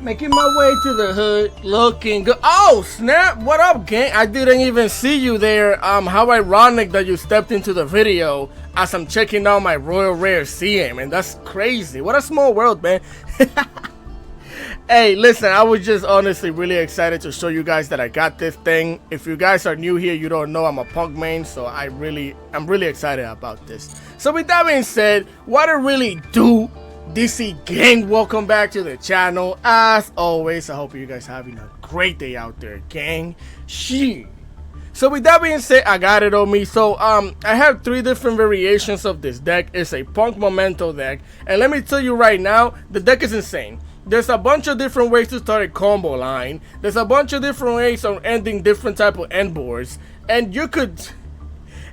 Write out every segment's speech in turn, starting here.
Making my way to the hood, looking good. Oh snap! What up, gang? I didn't even see you there. How ironic that you stepped into the video as I'm checking out my Royal Rare CM, and that's crazy. What a small world, man. Hey, listen, I was just honestly really excited to show you guys that I got this thing. If you guys are new here, you don't know I'm a P.U.N.K main, so I'm really excited about this. So with that being said, what it really do? DC gang, welcome back to the channel. As always, I hope you guys having a great day out there, gang. So with that being said, I got it on me. So I have 3 different variations of this deck. It's a P.U.N.K Memento deck, and let me tell you right now, the deck is insane. There's a bunch of different ways to start a combo line. There's a bunch of different ways of ending different type of end boards, and you could.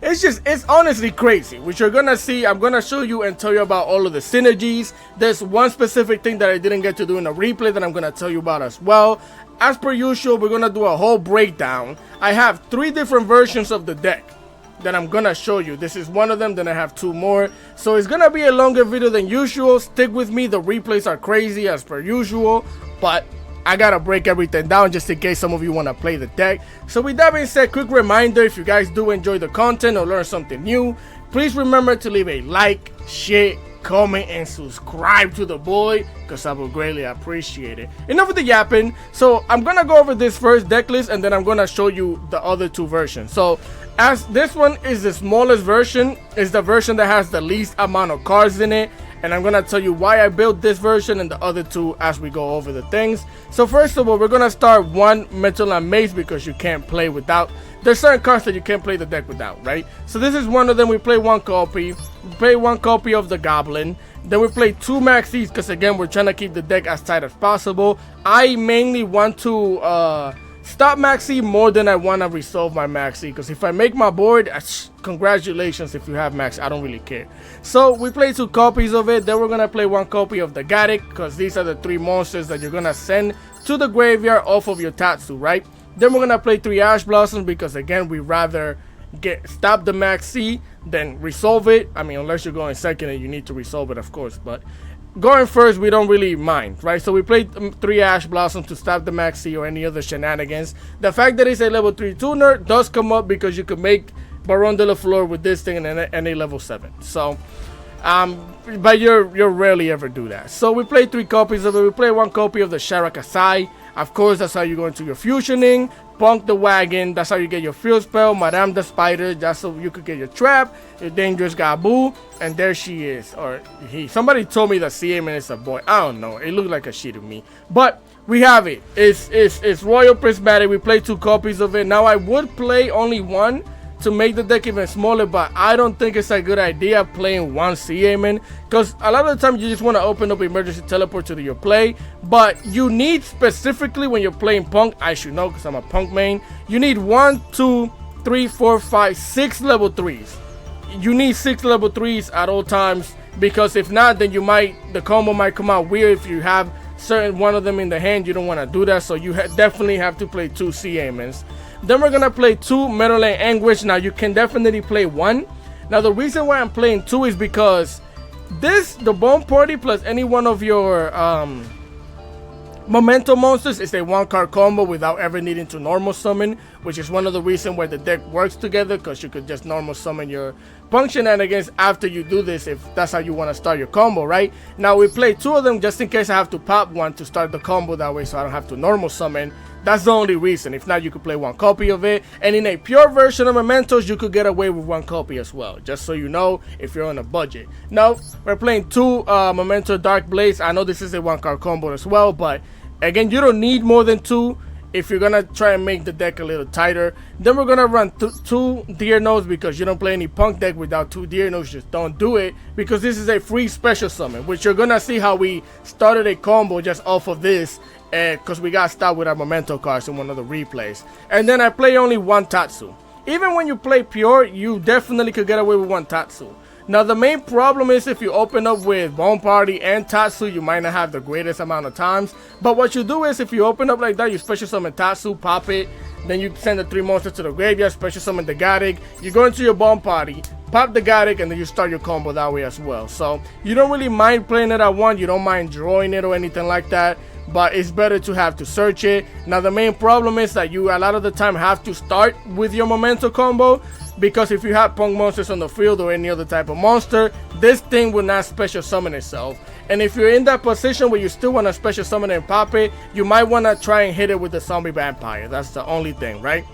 It's honestly crazy, which you're gonna see. I'm gonna show you and tell you about all of the synergies. There's one specific thing that I didn't get to do in the replay that I'm gonna tell you about as well. As per usual, we're gonna do a whole breakdown. I have 3 different versions of the deck that I'm gonna show you. This is one of them, then I have 2 more. So it's gonna be a longer video than usual. Stick with me, the replays are crazy as per usual, but I gotta break everything down just in case some of you want to play the deck. So with that being said, quick reminder, if you guys do enjoy the content or learn something new, please remember to leave a like, share, comment, and subscribe to the boy, because I would greatly appreciate it. Enough with the yapping. So I'm gonna go over this first deck list, and then I'm gonna show you the other 2 versions. So as this one is the smallest version, is the version that has the least amount of cards in it, and I'm gonna tell you why I built this version and the other 2 as we go over the things. So first of all, we're gonna start 1 Metal and Mace, because you can't play without. There's certain cards that you can't play the deck without, right? So this is one of them. We play 1 copy. We play 1 copy of the Goblin. Then we play 2 Maxis, because again, we're trying to keep the deck as tight as possible. I mainly want to stop Maxi more than I want to resolve my Maxi, because if I make my board, congratulations if you have Max, I don't really care. So we play 2 copies of it. Then we're gonna play 1 copy of the Gaddock, because these are the 3 monsters that you're gonna send to the graveyard off of your Tatsu, right? Then we're gonna play 3 Ash Blossoms, because again, we rather stop the Maxi than resolve it. I mean, unless you're going second and you need to resolve it, of course, but going first, we don't really mind, right? So we played 3 Ash Blossoms to stop the Maxi or any other shenanigans. The fact that it's a level 3 tuner does come up, because you could make Baron de la Flor with this thing and any level 7. So, but you're rarely ever do that. So we play 3 copies of it. We play 1 copy of the Sharakasai. Of course, that's how you go into your fusioning. P.U.N.K the Wagon, that's how you get your field spell. Madame the Spider, that's so you could get your trap. Your Dangerous Gabu, and there she is, or he. Somebody told me that CM is a boy. I don't know. It looked like a she to me, but we have it. It's Royal Prismatic. We play 2 copies of it. Now I would play only 1 to make the deck even smaller, but I don't think it's a good idea playing 1 CM, because a lot of the time you just want to open up emergency teleport to your play, but you need, specifically when you're playing P.U.N.K, I should know because I'm a P.U.N.K main, you need 1, 2, 3, 4, 5, 6 level 3s. You need 6 level 3s at all times, because if not, then the combo might come out weird. If you have certain one of them in the hand, you don't want to do that, so you definitely have to play 2 CMs. Then we're gonna play 2 Metal and Anguish. Now you can definitely play 1. Now the reason why I'm playing 2 is because the Bone Party plus any one of your Memento monsters is a 1 card combo without ever needing to normal summon, which is one of the reasons why the deck works together, because you could just normal summon your P.U.N.K shenanigans after you do this, if that's how you want to start your combo, right? Now we play 2 of them just in case I have to pop 1 to start the combo, that way so I don't have to normal summon. That's the only reason. If not, you could play 1 copy of it, and in a pure version of Mementos, you could get away with 1 copy as well, just so you know, if you're on a budget. Now we're playing 2 Memento Dark Blades. I know this is a 1 card combo as well, but again, you don't need more than 2 if you're gonna try and make the deck a little tighter. Then we're gonna run 2 Deer Notes, because you don't play any P.U.N.K deck without 2 Deer Notes. Just don't do it, because this is a free special summon, which you're gonna see how we started a combo just off of this, because we got stopped with our Memento cards in one of the replays. And then I play only 1 Tatsu. Even when you play pure, you definitely could get away with 1 Tatsu. Now the main problem is if you open up with Bone Party and Tatsu, you might not have the greatest amount of times. But what you do is, if you open up like that, you special summon Tatsu, pop it, then you send the 3 monsters to the graveyard, special summon the Gaddock, you go into your Bone Party, pop the Gaddock, and then you start your combo that way as well. So you don't really mind playing it at 1, you don't mind drawing it or anything like that. but it's better to have to search it. Now the main problem is that you a lot of the time have to start with your memento combo, because if you have P.U.N.K monsters on the field or any other type of monster, this thing will not special summon itself. And if you're in that position where you still want to special summon and pop it, you might want to try and hit it with the zombie vampire. That's the only thing, right?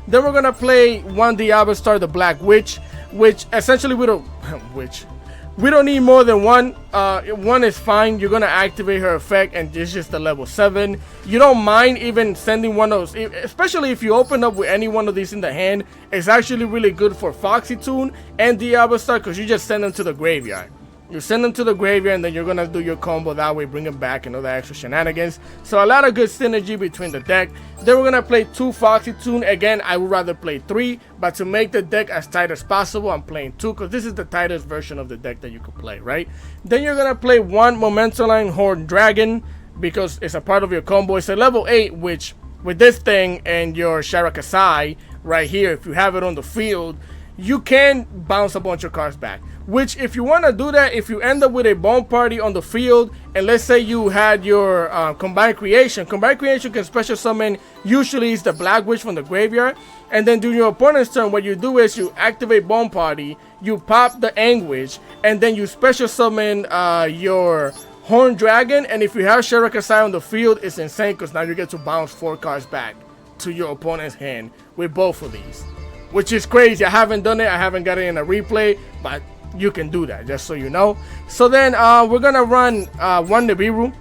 Then we're gonna play one Diablo Star, the Black Witch, which essentially we don't need more than one. One is fine. You're gonna activate her effect, and it's just a level 7. You don't mind even sending one of those, especially if you open up with any one of these in the hand. It's actually really good for Foxy Tune and Diablo Star, because you just send them to the graveyard. You send them to the graveyard, and then you're gonna do your combo that way, bring them back, and all the extra shenanigans. So a lot of good synergy between the deck. Then we're gonna play 2 Foxy Tune. Again, I would rather play 3, but to make the deck as tight as possible, I'm playing 2, because this is the tightest version of the deck that you could play, right? Then you're gonna play 1 Memento Line Horned Dragon, because it's a part of your combo. It's a level 8, which with this thing and your Sharakasai right here, if you have it on the field, you can bounce a bunch of cards back. Which, if you want to do that, if you end up with a Bone Party on the field, and let's say you had your Combined Creation can special summon, usually it's the Black Witch from the graveyard, and then during your opponent's turn, what you do is you activate Bone Party, you pop the Anguish, and then you special summon your Horned Dragon, and if you have Sharakasai on the field, it's insane, because now you get to bounce 4 cards back to your opponent's hand with both of these, which is crazy. I haven't done it, I haven't got it in a replay, but you can do that, just so you know. So then we're gonna run 1 Nibiru,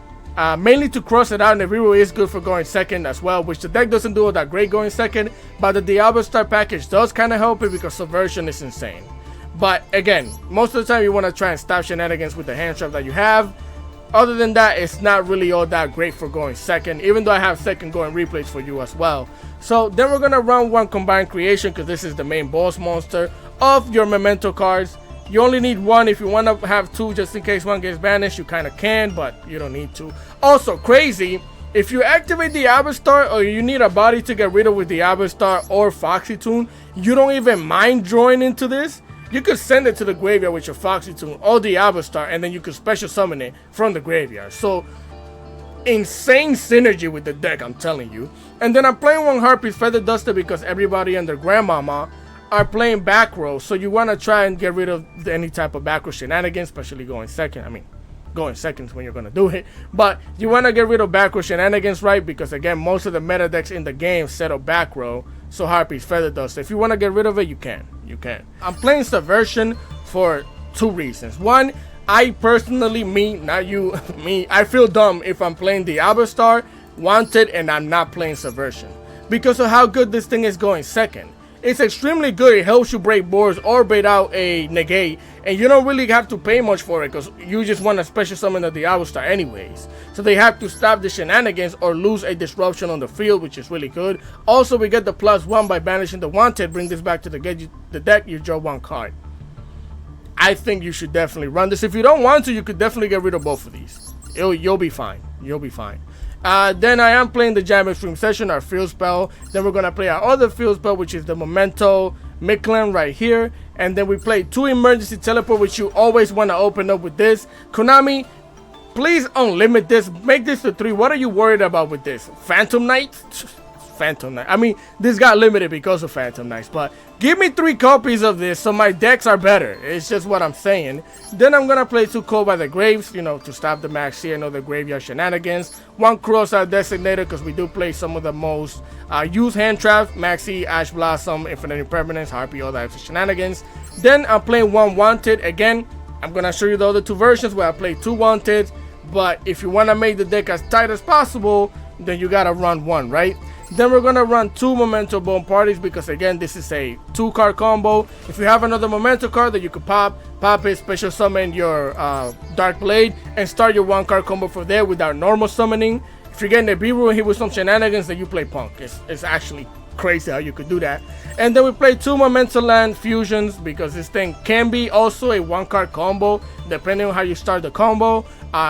mainly to cross it out. Nibiru is good for going second as well, which the deck doesn't do all that great going second, but the Diablo Star package does kind of help it, because Subversion is insane. But again, most of the time you want to try and stop shenanigans with the hand trap that you have. Other than that, it's not really all that great for going second, even though I have second going replays for you as well. So then we're gonna run 1 Combined Creation, because this is the main boss monster of your Memento cards. You only need 1. If you want to have 2 just in case 1 gets banished, you kind of can, but you don't need to. Also, crazy, if you activate Diablo Star, or you need a body to get rid of with Diablo Star or Foxy Tune, you don't even mind drawing into this. You could send it to the graveyard with your Foxy Tune or Diablo Star, and then you could special summon it from the graveyard. So insane synergy with the deck, I'm telling you. And then I'm playing 1 Harpy's Feather Duster, because everybody and their grandmama are playing back row, so you want to try and get rid of any type of back row shenanigans, especially going second. I mean, going seconds when you're going to do it, but you want to get rid of back row shenanigans, right? Because again, most of the meta decks in the game set up back row, so Harpy's Feather Duster, if you want to get rid of it, you can. I'm playing Subversion for 2 reasons. 1, I personally, not you, I feel dumb if I'm playing Diablo Star, Wanted, and I'm not playing Subversion, because of how good this thing is going second. It's extremely good. It helps you break boards or bait out a negate, and you don't really have to pay much for it, because you just want to special summon the Diablo Star anyways. So they have to stop the shenanigans or lose a disruption on the field, which is really good. Also, we get the +1 by banishing the Wanted. Bring this back to the deck, you draw 1 card. I think you should definitely run this. If you don't want to, you could definitely get rid of both of these. You'll be fine. Then I am playing the Jam Extreme Session, our field spell. Then we're going to play our other field spell, which is the Memento Miklan right here. And then we play 2 Emergency Teleport, which you always want to open up with this. Konami, please unlimit this. Make this to 3. What are you worried about with this? Phantom Knights? Phantom Knight. I mean, this got limited because of Phantom Knights, but give me 3 copies of this so my decks are better. It's just what I'm saying. Then I'm gonna play 2 Call by the Graves, you know, to stop the Maxi and other graveyard shenanigans. 1 Cross-Out Designator, because we do play some of the most used hand traps: Maxi, Ash Blossom, Infinite Impermanence, Harpy, all that extra shenanigans. Then I'm playing 1 Wanted. Again, I'm gonna show you the other 2 versions where I play 2 Wanted, but if you want to make the deck as tight as possible, then you gotta run 1, right? Then we're gonna run 2 Memento Bone Parties, because again, this is a 2-card combo. If you have another Memento card that you could pop it, special summon your Dark Blade, and start your 1-card combo from there without normal summoning. If you're getting a B-Rule and hit with some shenanigans, then you play P.U.N.K. It's actually crazy how you could do that. And then we play 2 Memento Land Fusions, because this thing can be also a 1-card combo depending on how you start the combo.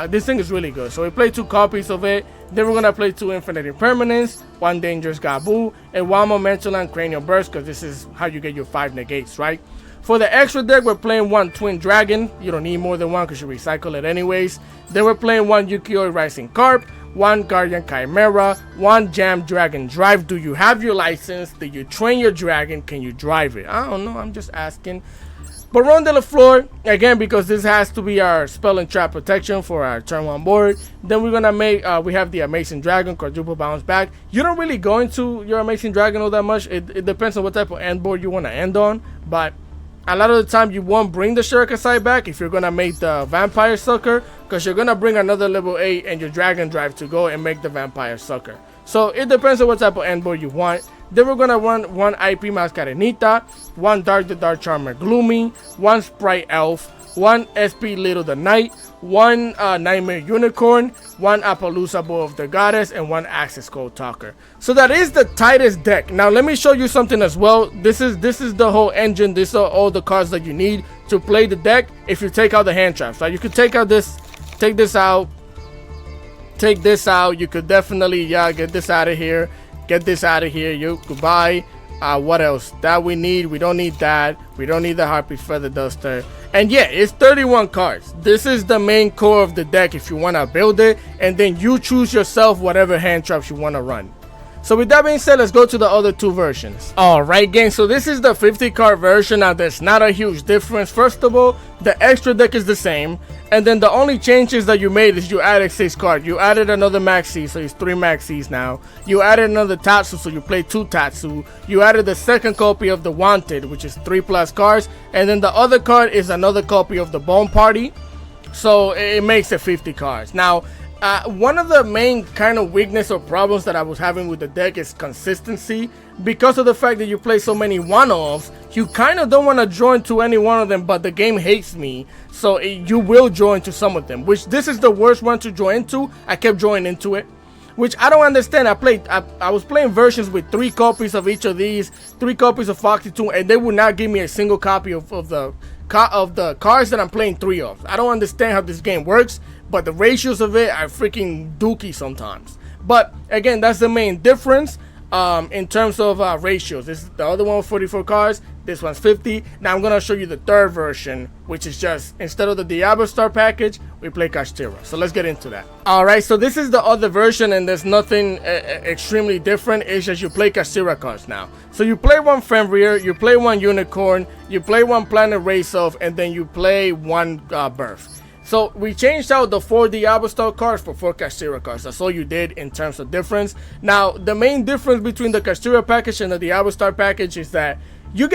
This thing is really good, so we play 2 copies of it. Then we're gonna play 2 Infinite Impermanence, 1 Dangerous Gabu, and 1 Memento Land Cranial Burst, because this is how you get your 5 negates, right? For the extra deck, we're playing 1 Twin Dragon. You don't need more than 1 because you recycle it anyways. Then we're playing 1 Yukioi Rising Carp, 1 Guardian Chimera, 1 Jam Dragon Drive. Do you have your license? Did you train your dragon? Can you drive it? I don't know, I'm just asking. Baron de la Flor, again, because this has to be our spell and trap protection for our turn 1 board. Then we're gonna make, we have the Amazing Dragon, quadruple bounce back. You don't really go into your Amazing Dragon all that much. It depends on what type of end board you want to end on. But a lot of the time you won't bring the Shurikasai back if you're gonna make the Vampire Sucker, because you're gonna bring another level 8 and your Dragon Drive to go and make the Vampire Sucker. So it depends on what type of end board you want. Then we're gonna run 1 IP Mascarenita, 1 Dark the Dark Charmer Gloomy, 1 Sprite Elf, 1 SP Little the Knight, 1 Nightmare Unicorn, 1 Appaloosa Bow of the Goddess, and 1 Access Code Talker. So that is the tightest deck. Now let me show you something as well. This is the whole engine. These are all the cards that you need to play the deck if you take out the hand traps. So you could take out this, take this out, take this out. You could definitely, yeah, get this out of here. Get this out of here. You goodbye. What else that we need? We don't need that. We don't need the Harpy Feather Duster. And yeah, it's 31 cards. This is the main core of the deck if you want to build it, and then you choose yourself whatever hand traps you want to run. So with that being said, let's go to the other 2 versions. Alright gang, so this is the 50 card version. Now there's not a huge difference. First of all, the extra deck is the same, and then the only changes that you made is you added 6 cards. You added another Maxi, so it's 3 Maxis now. You added another Tatsu, so you play 2 Tatsu. You added the second copy of the Wanted, which is 3+ cards, and then the other card is another copy of the Bone Party, so it makes it 50 cards. Now one of the main kind of weakness or problems that I was having with the deck is consistency. Because of the fact that you play so many one-offs, you kind of don't want to join to any one of them, but the game hates me, so you will join to some of them, which this is the worst one to join into. I kept joining into it, which I don't understand. I was playing versions with 3 copies of each of these, 3 copies of Foxy 2, and they would not give me a single copy of the cards that I'm playing 3 of. I don't understand how this game works, but the ratios of it are freaking dookie sometimes. But again, that's the main difference in terms of ratios. This is the other one with 44 cards. This one's 50. Now I'm gonna show you the 3rd version, which is just, instead of the Diablo Star package, we play Kashtira. So let's get into that. Alright, so this is the other version, and there's nothing extremely different. It's just you play Kashtira cards now. So you play 1 Fenrir, you play 1 Unicorn, you play 1 Planet Race Off, and then you play 1 Birth. So we changed out the 4 Diablo Star cards for 4 Kashtira cards. That's all you did in terms of difference. Now the main difference between the Kashtira package and the Diablo Star package is that you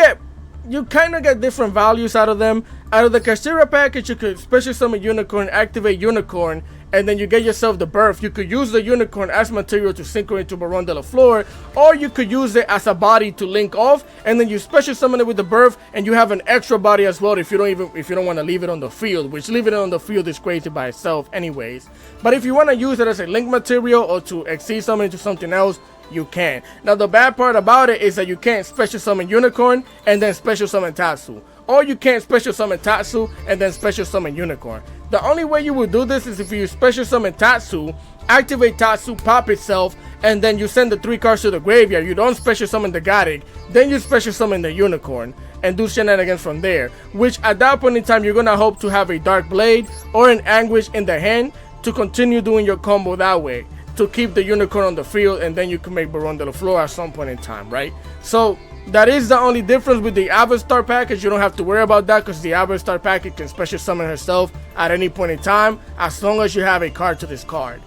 kind of get different values out of them. Out of the Kashtira package, you could special summon Unicorn, activate Unicorn, and then you get yourself the Birth. You could use the Unicorn as material to sync into Baron de la Flor, or you could use it as a body to link off, and then you special summon it with the Birth, and you have an extra body as well if you don't want to leave it on the field, which leaving it on the field is crazy by itself anyways. But if you want to use it as a link material or to exceed summon into something else, you can. Now the bad part about it is that you can't special summon Unicorn and then special summon Tatsu, or you can't special summon Tatsu and then special summon Unicorn. The only way you would do this is if you special summon Tatsu, activate Tatsu, pop itself, and then you send the 3 cards to the graveyard. You don't special summon the Goddic, then you special summon the Unicorn and do shenanigans from there, which at that point in time you're gonna hope to have a Dark Blade or an Anguish in the hand to continue doing your combo that way, to keep the Unicorn on the field, and then you can make Baron de la Flor at some point in time, right? So that is the only difference with the Avatar package. You don't have to worry about that because the Avatar package can special summon herself at any point in time as long as you have a card to discard.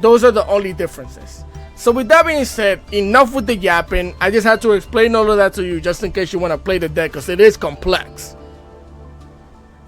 Those are the only differences. So with that being said, enough with the yapping. I just had to explain all of that to you just in case you want to play the deck, because it is complex.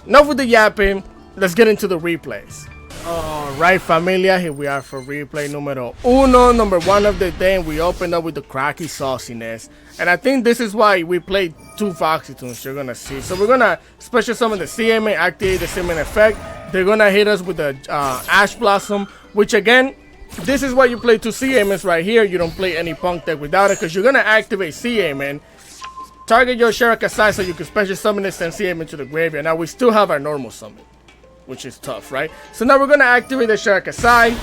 Enough with the yapping. Let's get into the replays. Alright familia, here we are for replay numero 1, number 1 of the day, and we opened up with the Cracky Sauciness. And I think this is why we played 2 Foxy Tunes, you're gonna see. So we're gonna special summon the CMA, activate the CMA effect. They're gonna hit us with the Ash Blossom, which again, this is why you play 2 CMAs right here. You don't play any Punk deck without it, because you're gonna activate CMA, target your Shurikasai so you can special summon it, send CMA to the graveyard. Now we still have our normal summon, which is tough, right? So now we're gonna activate the Shurikasai,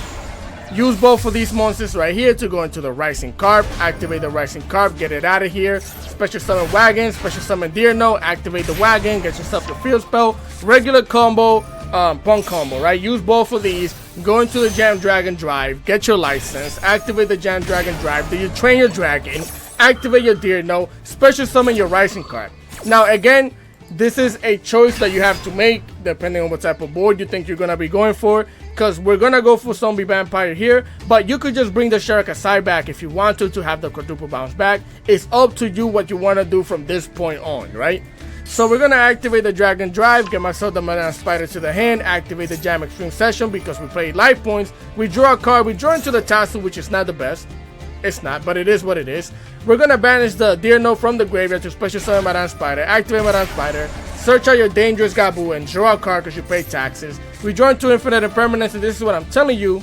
use both of these monsters right here to go into the Rising Carp, activate the Rising Carp, get it out of here, special summon Wagon, special summon Deer Note, activate the Wagon, get yourself the field spell, regular combo, P.U.N.K combo, right? Use both of these, go into the Jam Dragon Drive, get your license, activate the Jam Dragon Drive, then you train your dragon, activate your Deer Note, special summon your Rising card. Now again, this is a choice that you have to make depending on what type of board you think you're gonna be going for, because we're gonna go for Zombie Vampire here, but you could just bring the Kashtira back if you want to have the quadruple bounce back. It's up to you what you want to do from this point on, right? So we're gonna activate the Dragon Drive, get myself the Madame Spider to the hand, activate the Jam Extreme Session because we played life points. We draw a card, we draw into the tassel, which is not the best. It's not, but it is what it is. We're gonna banish the Deer Note from the graveyard to special summon Madame Spider, activate Madame Spider, search out your dangerous Gabu and draw a card because you pay taxes. We draw into infinite impermanence, and this is what I'm telling you.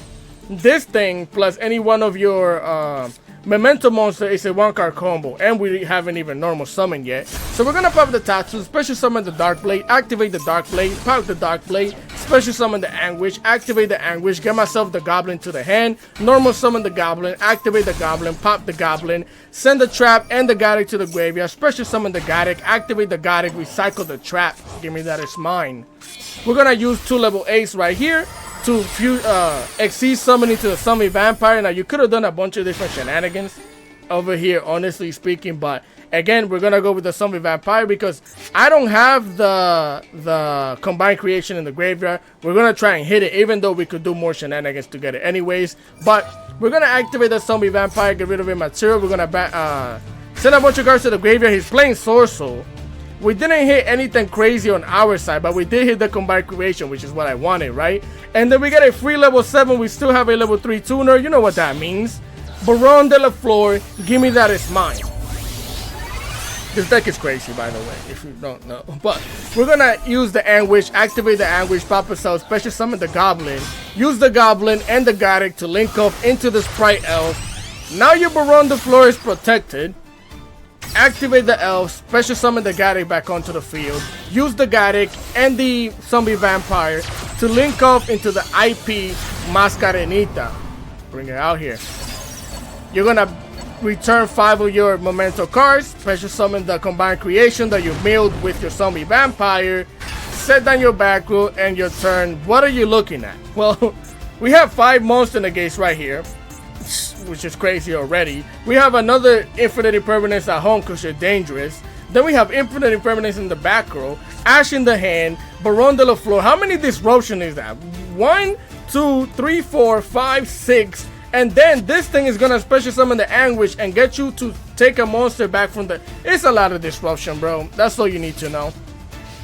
This thing plus any one of your Memento monster is a 1-card combo, and we haven't even normal summon yet. So we're gonna pop the Tatsu, special summon the Dark Blade, activate the Dark Blade, pop the Dark Blade, special summon the Anguish, activate the Anguish, get myself the Goblin to the hand, normal summon the Goblin, activate the Goblin, pop the Goblin, send the Trap and the Garrick to the graveyard, special summon the Garrick, activate the Garrick, recycle the Trap, give me that, it's mine. We're gonna use 2 level 8s right here to exceed summoning to the Zombie Vampire. Now you could have done a bunch of different shenanigans over here, honestly speaking, but again, we're gonna go with the Zombie Vampire because I don't have the combined creation in the graveyard. We're gonna try and hit it, even though we could do more shenanigans to get it anyways. But we're gonna activate the Zombie Vampire, get rid of immaterial. We're gonna send a bunch of cards to the graveyard. He's playing Sorcerer. We didn't hit anything crazy on our side, but we did hit the combined creation, which is what I wanted, right? And then we get a free level 7. We still have a level 3 tuner. You know what that means. Baron de la Flor, give me that, it's mine. This deck is crazy, by the way, if you don't know. But we're gonna use the Anguish, activate the Anguish, pop us out, special summon the Goblin, use the Goblin and the Garrick to link up into the Sprite Elf. Now your Baron de la Flor is protected. Activate the Elf, special summon the Garrick back onto the field, use the Garrick and the Zombie Vampire to link up into the IP Mascarenita. Bring it out here. You're gonna return 5 of your Memento cards, special summon the combined creation that you milled with your Zombie Vampire, set down your back row and your turn. What are you looking at? Well, we have 5 Monster Negates right here, which is crazy already. We have another Infinite Impermanence at home because you're dangerous. Then we have Infinite Impermanence in the back row, Ash in the hand, Baron de la Flor. How many disruption is that? 1, 2, 3, 4, 5, 6. And then this thing is gonna special summon the Anguish and get you to take a monster back from the... It's a lot of disruption, bro. That's all you need to know.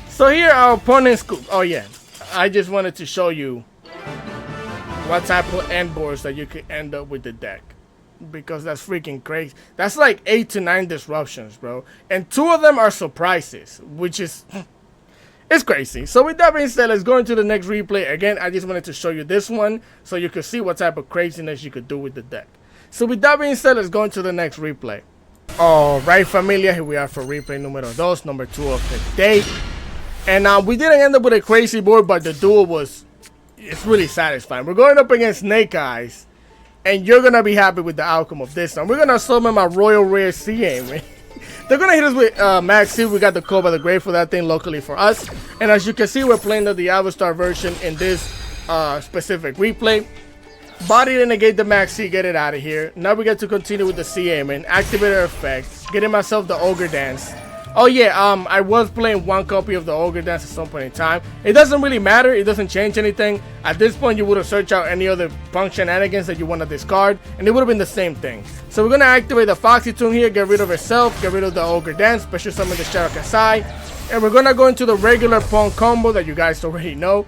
So here our opponent's... Oh yeah, I just wanted to show you what type of end boards that you could end up with the deck, because that's freaking crazy. That's like 8 to 9 disruptions, bro, and 2 of them are surprises, which is it's crazy. So with that being said, let's go into the next replay. Again, I just wanted to show you this one so you could see what type of craziness you could do with the deck. So with that being said, let's go into the next replay. All right, familia, here we are for replay numero 2, number 2 of the day. And we didn't end up with a crazy board, but the duel was... It's really satisfying. We're going up against Snake Eyes, and you're gonna be happy with the outcome of this one. We're gonna summon my Royal Rare CA. They're gonna hit us with Max C. We got the Call by the Grave for that thing locally for us. And as you can see, we're playing the Diablo Star version in this specific replay. Body to negate the Max C, get it out of here. Now we get to continue with the CA, man. Activate her effect. Getting myself the Ogre Dance. Oh yeah, I was playing 1 copy of the Ogre Dance at some point in time. It doesn't really matter, it doesn't change anything. At this point, you would have searched out any other punk shenanigans that you want to discard, and it would have been the same thing. So we're going to activate the Foxy Tune here, get rid of herself, get rid of the Ogre Dance, special summon the Kashtira, and we're going to go into the regular P.U.N.K combo that you guys already know.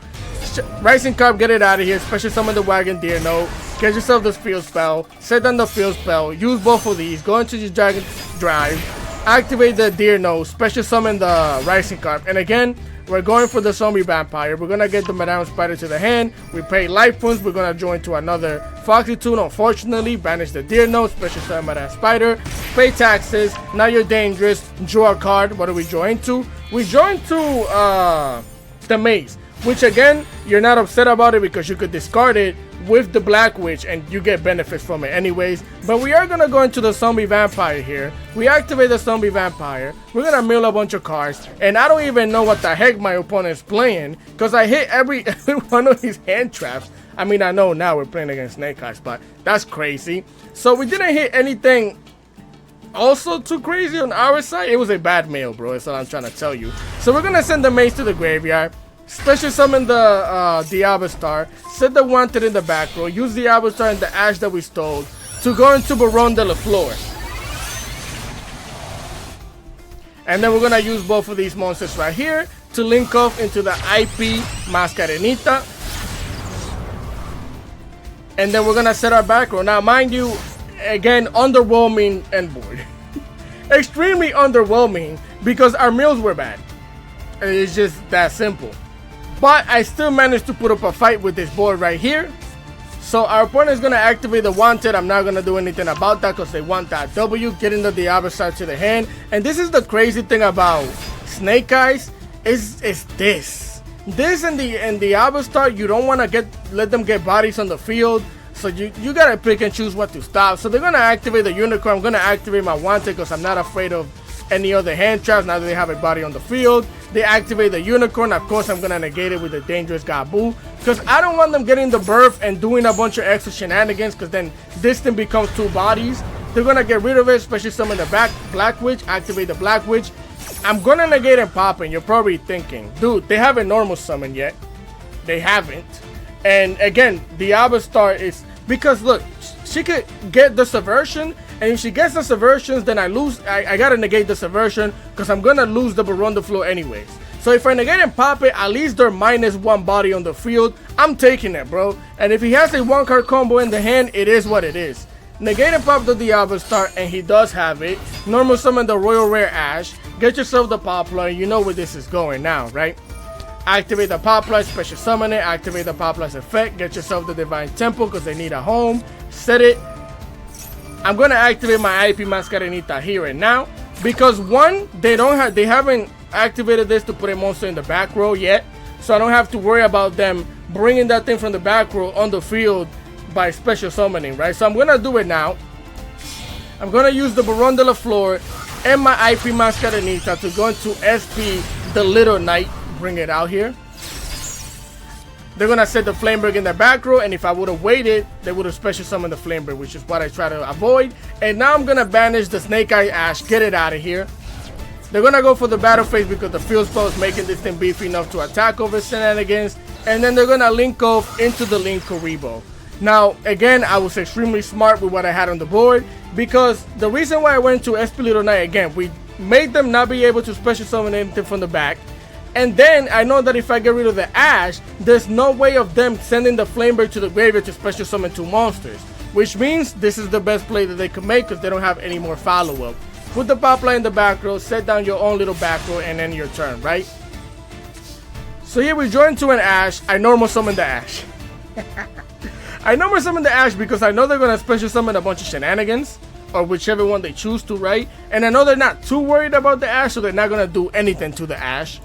Rising Cup, get it out of here, special summon the Wagon Deer Note, get yourself this field spell, set down the field spell, use both of these, go into your Dragon Drive, activate the Deer Note, special summon the Rising Carp, and again, we're going for the Zombie Vampire. We're gonna get the Madame Spider to the hand. We pay life points. We're gonna join to another Foxy Tune. Unfortunately, banish the Deer Note, special summon Madame Spider, pay taxes. Now you're dangerous. Draw a card. What do we join to? We join to the Maze. which again, you're not upset about it because you could discard it with the Black Witch and you get benefits from it anyways. But we are gonna go into the Zombie Vampire here. We activate the Zombie Vampire. We're gonna mill a bunch of cards, and I don't even know what the heck my opponent is playing because I hit every one of his hand traps. I mean, I know now we're playing against Snake Eyes, but that's crazy. So we didn't hit anything also too crazy on our side. It was a bad mail, bro. That's what I'm trying to tell you. So we're gonna send the mace to the graveyard. Special summon the Diablo-Star, set the Wanted in the back row, use the Diablo-Star and the Ash that we stole to go into Baron de la Flor. And then we're going to use both of these monsters right here to link off into the IP Mascarenita. And then we're going to set our back row. Now, mind you, again, underwhelming end board. Extremely underwhelming because our mills were bad. It's just that simple. But I still managed to put up a fight with this board right here. So our opponent is going to activate the Wanted. I'm not going to do anything about that because they want that W, getting the Diablo-Star to the hand. And this is the crazy thing about Snake Eyes is this. This and the Diablo-Star, you don't want to let them get bodies on the field. So you got to pick and choose what to stop. So they're going to activate the Unicorn. I'm going to activate my Wanted because I'm not afraid of any other hand traps now that they have a body on the field. They activate the Unicorn. Of course, I'm going to negate it with the Dangerous Gabu because I don't want them getting the birth and doing a bunch of extra shenanigans because then this thing becomes two bodies. They're going to get rid of it, especially summon the Black Witch, activate the Black Witch. I'm going to negate and pop it. You're probably thinking, dude, they haven't normal summon yet. They haven't. And again, Diablo-Star is because look, she could get the Subversion. And if she gets the Subversions, then I lose. I gotta negate the Subversion because I'm gonna lose the Baron de Floor anyways. So if I negate and pop it, at least they're -1 body on the field. I'm taking it, bro. And if he has a 1-card combo in the hand, it is what it is. Negate and pop the Diablo-Star, and he does have it. Normal summon the Royal Rare Ash. Get yourself the Poplar, and you know where this is going now, right? Activate the Poplar, special summon it. Activate the Poplar's effect. Get yourself the Divine Temple because they need a home. Set it. I'm gonna activate my IP Mascarenita here and now because one, they haven't activated this to put a monster in the back row yet, so I don't have to worry about them bringing that thing from the back row on the field by special summoning, right? So I'm gonna do it now. I'm gonna use the Baron de la Flor and my IP Mascarenita to go into SP the Little Knight, bring it out here. They're going to set the Flameberg in the back row, and if I would have waited, they would have special summoned the Flameberg, which is what I try to avoid. And now I'm going to banish the Snake Eye Ash, get it out of here. They're going to go for the battle phase because the field spell is making this thing beefy enough to attack over shenanigans. And then they're going to link off into the Link Karibo. Now, again, I was extremely smart with what I had on the board because the reason why I went to SP Little Knight, again, we made them not be able to special summon anything from the back. And then I know that if I get rid of the Ash, there's no way of them sending the Flameberg to the graveyard to special summon 2 monsters. Which means this is the best play that they could make because they don't have any more follow-up. Put the Poplar in the back row, set down your own little back row, and end your turn, right? So here we join to an Ash. I normal summon the Ash. I normal summon the Ash because I know they're going to special summon a bunch of shenanigans. Or whichever one they choose to, right? And I know they're not too worried about the Ash, so they're not going to do anything to the Ash.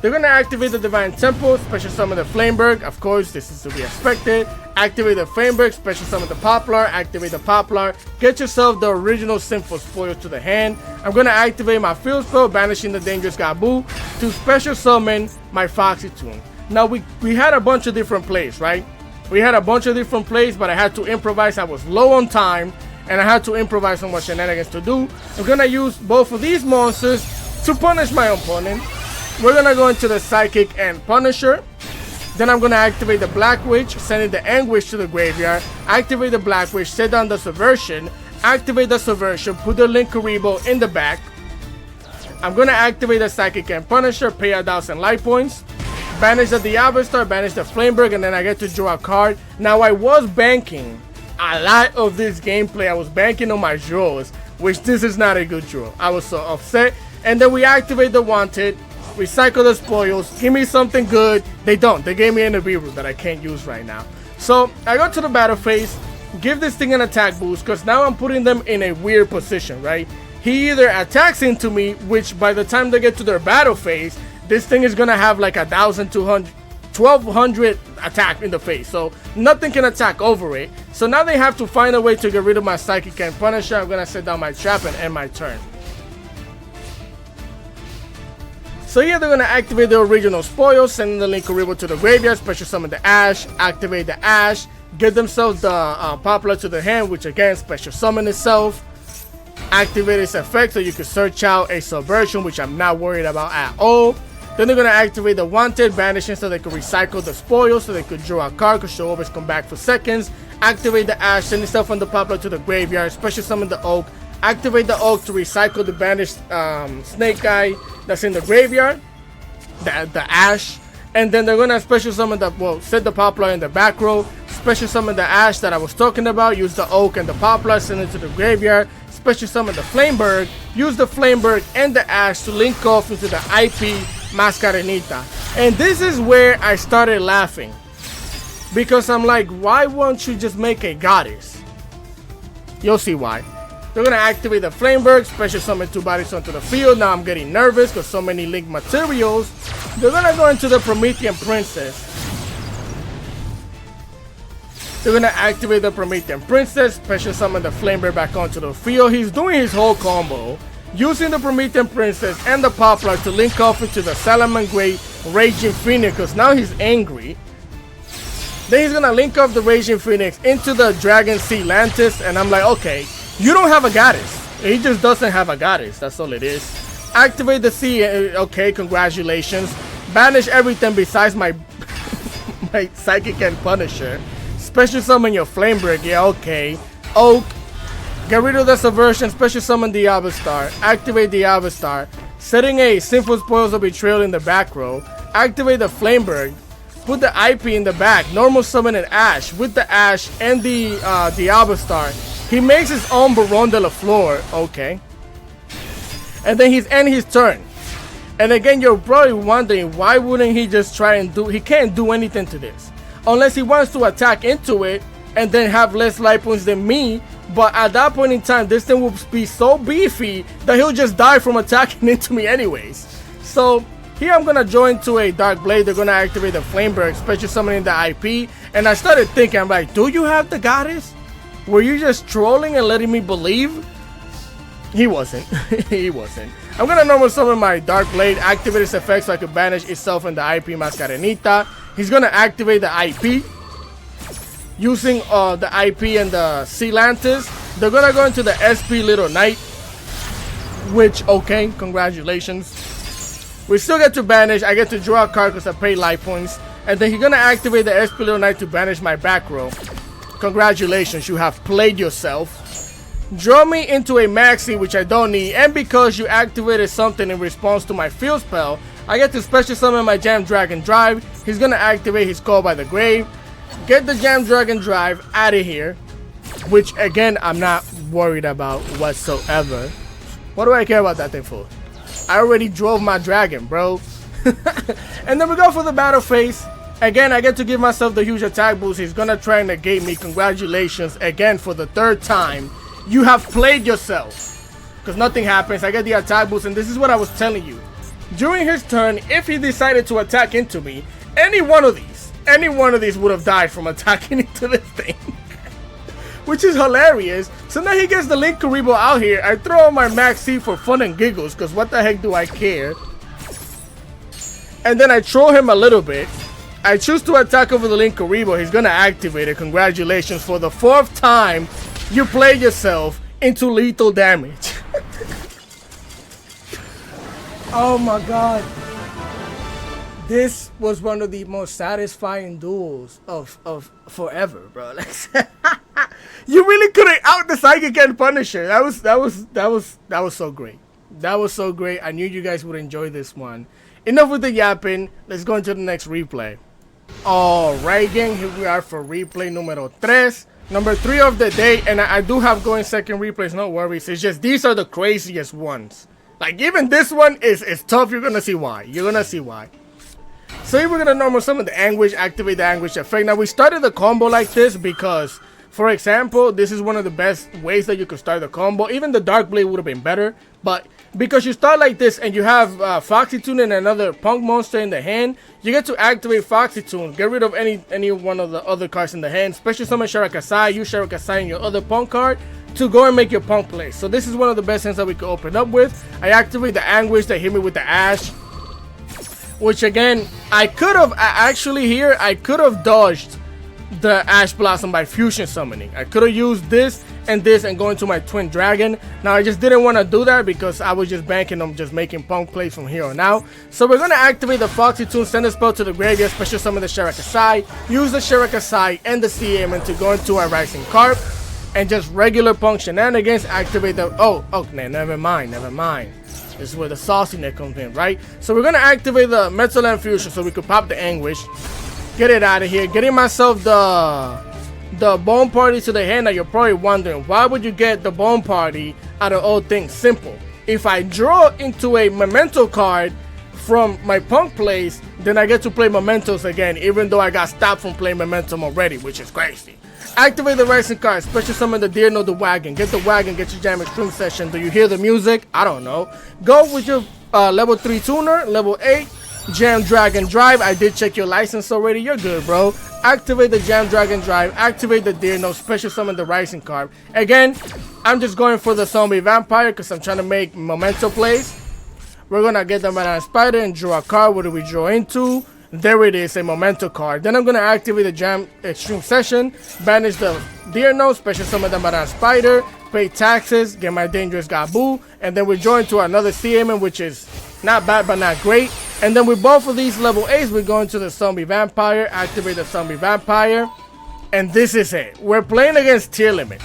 They're going to activate the Divine Temple, special summon the Flameberg. Of course, this is to be expected. Activate the Flameberg, special summon the Poplar. Activate the Poplar. Get yourself the original Sinful Spoil to the hand. I'm going to activate my field spell, banishing the Dangerous Gabu, to special summon my Foxy Tune. Now, we had a bunch of different plays, right? We had a bunch of different plays, but I had to improvise. I was low on time, and I had to improvise on what shenanigans to do. I'm going to use both of these monsters to punish my opponent. We're going to go into the Psychic and Punisher. Then I'm going to activate the Black Witch, sending the Anguish to the graveyard. Activate the Black Witch, set down the Subversion. Activate the Subversion, put the Link Karibo in the back. I'm going to activate the Psychic and Punisher, pay 1,000 life points. Banish the Diablo-Star, banish the Flameberg, and then I get to draw a card. Now I was banking a lot of this gameplay. I was banking on my draws, which this is not a good draw. I was so upset. And then we activate the Wanted. Recycle the spoils, give me something good. They don't. They gave me an Ibiru that I can't use right now. So I go to the battle phase, give this thing an attack boost because now I'm putting them in a weird position, right? He either attacks into me, which by the time they get to their battle phase, this thing is gonna have like 1,200. 1200 attack in the face, so nothing can attack over it. So now they have to find a way to get rid of my Psychic and Punisher. I'm gonna set down my trap and end my turn. So yeah, they're gonna activate the original spoils, sending the Linkuriboh to the graveyard, special summon the Ash, activate the Ash, get themselves the Popular to the hand, which again special summon itself, activate its effect so you can search out a Subversion, which I'm not worried about at all. Then they're gonna activate the Wanted, banishing so they can recycle the spoils, so they could draw a card, because she'll always come back for seconds. Activate the Ash, send itself from the Popular to the graveyard, special summon the Oak, activate the Oak to recycle the banished snake guy that's in the graveyard, the Ash. And then they're gonna special summon the, well, set the Popular in the back row, special summon the Ash that I was talking about, use the Oak and the Popular, send it to the graveyard, special summon the Flameberg, use the Flameberg and the Ash to link off into the IP Mascarenita. And this is where I started laughing, because I'm like, why won't you just make a goddess? You'll see why. They're gonna activate the Flameberg, special summon 2 bodies onto the field. Now I'm getting nervous because so many link materials. They're gonna go into the Promethean Princess. They're gonna activate the Promethean Princess, special summon the Flameberg back onto the field. He's doing his whole combo, using the Promethean Princess and the Popular to link off into the Salamangreat Raging Phoenix, because now he's angry. Then he's gonna link off the Raging Phoenix into the Dragon Sea Lantis, and I'm like, okay, you don't have a goddess. He just doesn't have a goddess. That's all it is. Activate the sea. Okay, congratulations. Banish everything besides my my Psychic and Punisher. Special summon your Flameberg. Yeah, okay. Oak. Get rid of the Subversion. Special summon the Avastar. Activate the Avastar. Setting a Sinful Spoils of Betrayal in the back row. Activate the Flameberg. Put the IP in the back. Normal summon an Ash. With the Ash and the Avastar, he makes his own Baron de la Flor. Okay. And then he's end his turn. And again, you're probably wondering, why wouldn't he just try and do... He can't do anything to this, unless he wants to attack into it and then have less life points than me. But at that point in time, this thing will be so beefy that he'll just die from attacking into me anyways. So here I'm gonna join to a Dark Blade. They're gonna activate the Flameberg, special summoning the IP. And I started thinking, I'm like, do you have the goddess? Were you just trolling and letting me believe? He wasn't. He wasn't. I'm gonna normal summon my Dark Blade, activate its effect so I can banish itself and the IP Mascarenita. He's gonna activate the IP using the IP and the Sea Lantis. They're gonna go into the SP Little Knight, which, okay, congratulations. We still get to banish. I get to draw a card because I pay life points. And then he's gonna activate the SP Little Knight to banish my back row. Congratulations, you have played yourself. Draw me into a Maxi, which I don't need, and because you activated something in response to my field spell, I get to special summon my Jam Dragon Drive. He's gonna activate his Call by the Grave. Get the Jam Dragon Drive out of here, which again, I'm not worried about whatsoever. What do I care about that thing for? I already drove my dragon, bro. And then we go for the battle phase. Again, I get to give myself the huge attack boost. He's gonna try and negate me. Congratulations again for the 3rd time. You have played yourself, because nothing happens. I get the attack boost, and this is what I was telling you. During his turn, if he decided to attack into me, any one of these would have died from attacking into this thing. Which is hilarious. So now he gets the Linkuriboh out here. I throw on my Max C for fun and giggles, because what the heck do I care? And then I troll him a little bit. I choose to attack over the Linkuriboh. He's gonna activate it. Congratulations for the 4th time. You played yourself into lethal damage. Oh my god. This was one of the most satisfying duels of forever, bro. You really couldn't out the Psychic and Punisher. That was so great. That was so great. I knew you guys would enjoy this one. Enough with the yapping. Let's go into the next replay. Alright, gang, here we are for replay numero 3. Number 3 of the day, and I do have going second replays, no worries. It's just these are the craziest ones. Like, even this one is tough. You're gonna see why. You're gonna see why. So here we're gonna normal summon the Anguish, activate the Anguish effect. Now we started the combo like this because For example, this is one of the best ways that you could start the combo. Even the Dark Blade would have been better, but because you start like this and you have Foxy Tune and another Punk monster in the hand, you get to activate Foxy Tune, get rid of any one of the other cards in the hand, special summon Shirakasai, use Shirakasai in your other Punk card to go and make your Punk play. So this is one of the best hands that we could open up with. I activate the Anguish that hit me with the Ash, which again, I could have actually here, I could have dodged the Ash Blossom by fusion summoning. I could have used this and go into my Twin Dragon. Now I just didn't want to do that because I was just banking on just making Punk plays from here on out. So we're going to activate the Foxy Tune, send a spell to the graveyard, special summon the Shirakasai, use the Shirakasai and the CMN to go into a Rising Carp, and just regular Punk shenanigans, activate the... Oh, never mind. This is where the sauciness comes in, right? So we're going to activate the Metal Land Fusion so we could pop the Anguish. Get it out of here. Getting myself the Bone Party to the hand. Now you're probably wondering, why would you get the Bone Party out of all things? Simple. If I draw into a Memento card from my Punk plays, then I get to play Mementos again, even though I got stopped from playing Momentum already, which is crazy. Activate the Rising card, special summon the Deer, the Wagon. Get the Wagon, get your Jam Extreme Session. Do you hear the music? I don't know. Go with your level 3 tuner, level 8. Jam Dragon Drive. I did check your license already. You're good, bro. Activate the Jam Dragon Drive. Activate the Deer. Special summon the Rising card. Again, I'm just going for the Zombie Vampire because I'm trying to make Memento plays. We're going to get the Madame Spider and draw a card. What do we draw into? There it is, a Memento card. Then I'm going to activate the Jam Extreme Session. Banish the Deer Special summon the Madame Spider. Pay taxes. Get my Dangerous Gabu. And then we draw into another CMN, which is not bad but not great. And then with both of these level 8s, we're going to the Zombie Vampire, activate the Zombie Vampire, and this is it. We're playing against tier limits.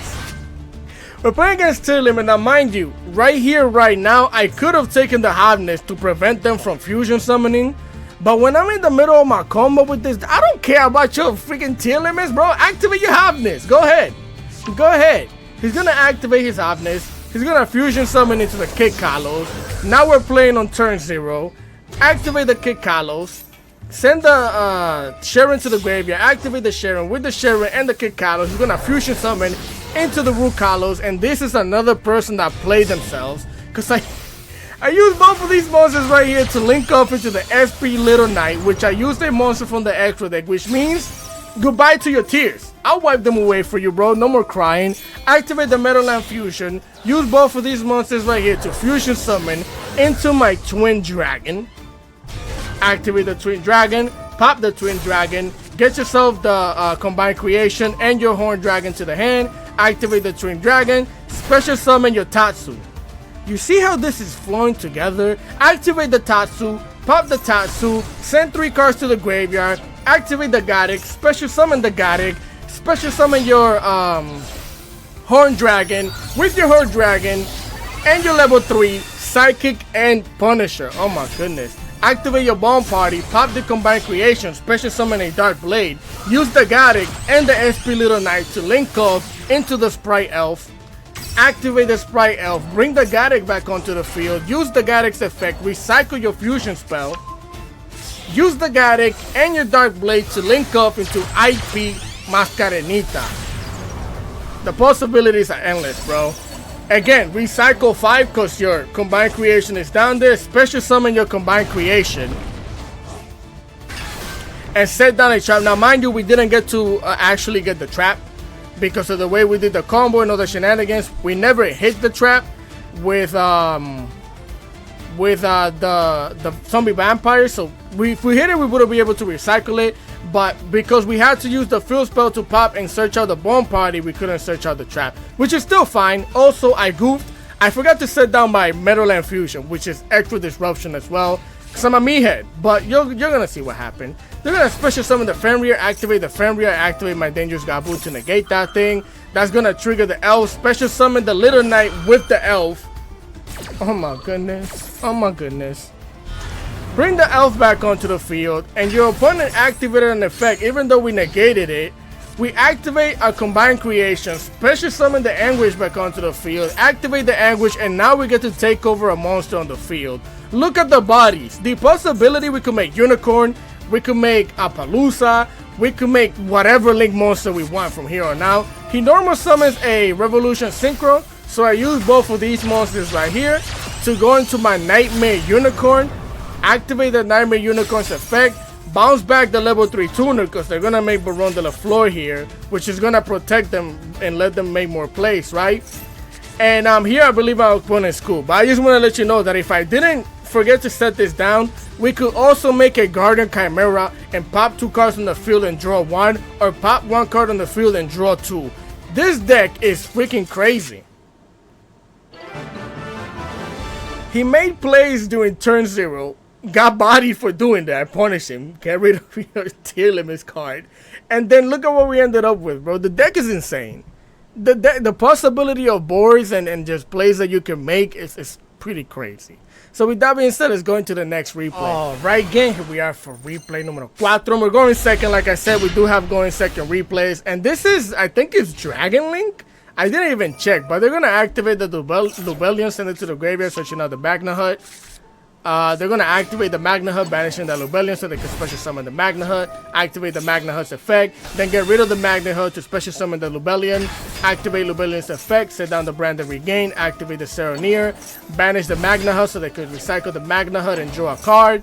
We're playing against tier limit. Now mind you, right here, right now, I could have taken the Hotness to prevent them from fusion summoning, but when I'm in the middle of my combo with this, I don't care about your freaking tier limits, bro. Activate your Hotness. Go ahead. Go ahead. He's going to activate his Hotness. He's going to fusion summon into the Kid Kalos. Now we're playing on turn 0. Activate the Kid Kalos, send the Sharon to the graveyard, activate the Sharon with the Sharon and the Kid Kalos. He's gonna fusion summon into the Root Kalos, and this is another person that played themselves because I used both of these monsters right here to link up into the SP Little Knight, which I used a monster from the extra deck, which means goodbye to your tears. I'll wipe them away for you, bro. No more crying. Activate the Metal Land Fusion. Use both of these monsters right here to fusion summon into my Twin Dragon. Activate the Twin Dragon, pop the Twin Dragon, get yourself the Combined Creation and your Horn Dragon to the hand, activate the Twin Dragon, special summon your Tatsu. You see how this is flowing together? Activate the Tatsu, pop the Tatsu, send 3 cards to the graveyard, activate the Garrick, special summon the Garrick, special summon your Horn Dragon with your Horn Dragon and your level 3 Psychic and Punisher. Oh my goodness. Activate your Bone Party, pop the Combined Creation, special summon a Dark Blade, use the Garrick and the SP Little Knight to link up into the Sprite Elf, activate the Sprite Elf, bring the Garrick back onto the field, use the Garrick's effect, recycle your fusion spell, use the Garrick and your Dark Blade to link up into IP Mascarenita. The possibilities are endless, bro. Again, recycle 5 because your Combined Creation is down there. Special summon your Combined Creation. And set down a trap. Now, mind you, we didn't get to actually get the trap because of the way we did the combo and all the shenanigans. We never hit the trap with the Zombie Vampire. So if we hit it, we wouldn't be able to recycle it. But because we had to use the field spell to pop and search out the Bone Party, we couldn't search out the trap, which is still fine. Also, I goofed. I forgot to set down my Metal Land Fusion, which is extra disruption as well, because I'm a meathead. But you're going to see what happened. They're going to special summon the Fenrir, activate the Fenrir, activate my Dangerous Gabu to negate that thing. That's going to trigger the Elf, special summon the Little Knight with the Elf. Oh my goodness. Oh my goodness. Bring the Elf back onto the field, and your opponent activated an effect. Even though we negated it, we activate a Combined Creation, special summon the Anguish back onto the field, activate the Anguish, and now we get to take over a monster on the field. Look at the bodies. The possibility we could make Unicorn, we could make Appaloosa, we could make whatever Link monster we want from here on out. He normal summons a Revolution Synchro, so I use both of these monsters right here to go into my Nightmare Unicorn, activate the Nightmare Unicorn's effect, bounce back the level 3 tuner because they're gonna make Baron de la Flor here, which is gonna protect them and let them make more plays, right? And here I believe our opponent's cool, but I just want to let you know that if I didn't forget to set this down, we could also make a Guardian Chimera and pop 2 cards on the field and draw 1, or pop 1 card on the field and draw 2. This deck is freaking crazy. He made plays during turn 0, got bodied for doing that, punish him, get rid of him, steal him his card, and then look at what we ended up with, bro. The deck is insane. The possibility of boards and just plays that you can make is pretty crazy. So with that being said, let's go into the next replay. Alright gang, here we are for replay number 4. We're going second. Like I said, we do have going second replays. And this is, I think it's Dragon Link. I didn't even check, but they're going to activate the Lubellion, send it to the graveyard, searching out the Magna Hut. They're going to activate the Magna Hut, banishing the Lubellion so they can special summon the Magna Hut, activate the Magna Hut's effect, then get rid of the Magna Hut to special summon the Lubellion, activate Lubellion's effect, set down the Branded Regain, activate the Serenir, banish the Magna Hut so they could recycle the Magna Hut and draw a card.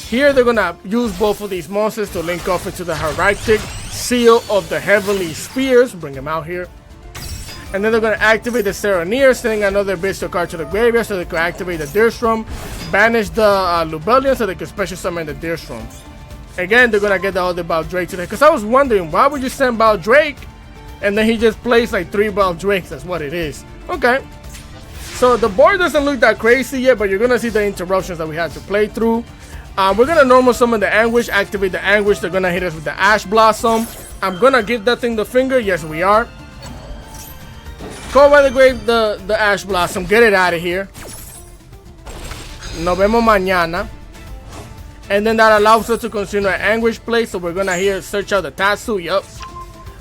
Here they're going to use both of these monsters to link off into the Heractic Seal of the Heavenly Spheres, bring them out here. And then they're going to activate the Serenir, sending another Bestial card to the graveyard so they can activate the Deerstrom, banish the Lubellion so they can special summon the Deerstrom. Again, they're going to get the other Baldrake today. Because I was wondering, why would you send Baldrake and then he just plays like 3 Baldrakes? That's what it is. Okay. So the board doesn't look that crazy yet, but you're going to see the interruptions that we had to play through. We're going to normal summon the Anguish, activate the Anguish. They're going to hit us with the Ash Blossom. I'm going to give that thing the finger. Yes, we are. Call by the grave the Ash Blossom. Get it out of here. Nos vemos mañana. And then that allows us to consume our Anguish play. So we're going to here search out the Tatsu. Yup.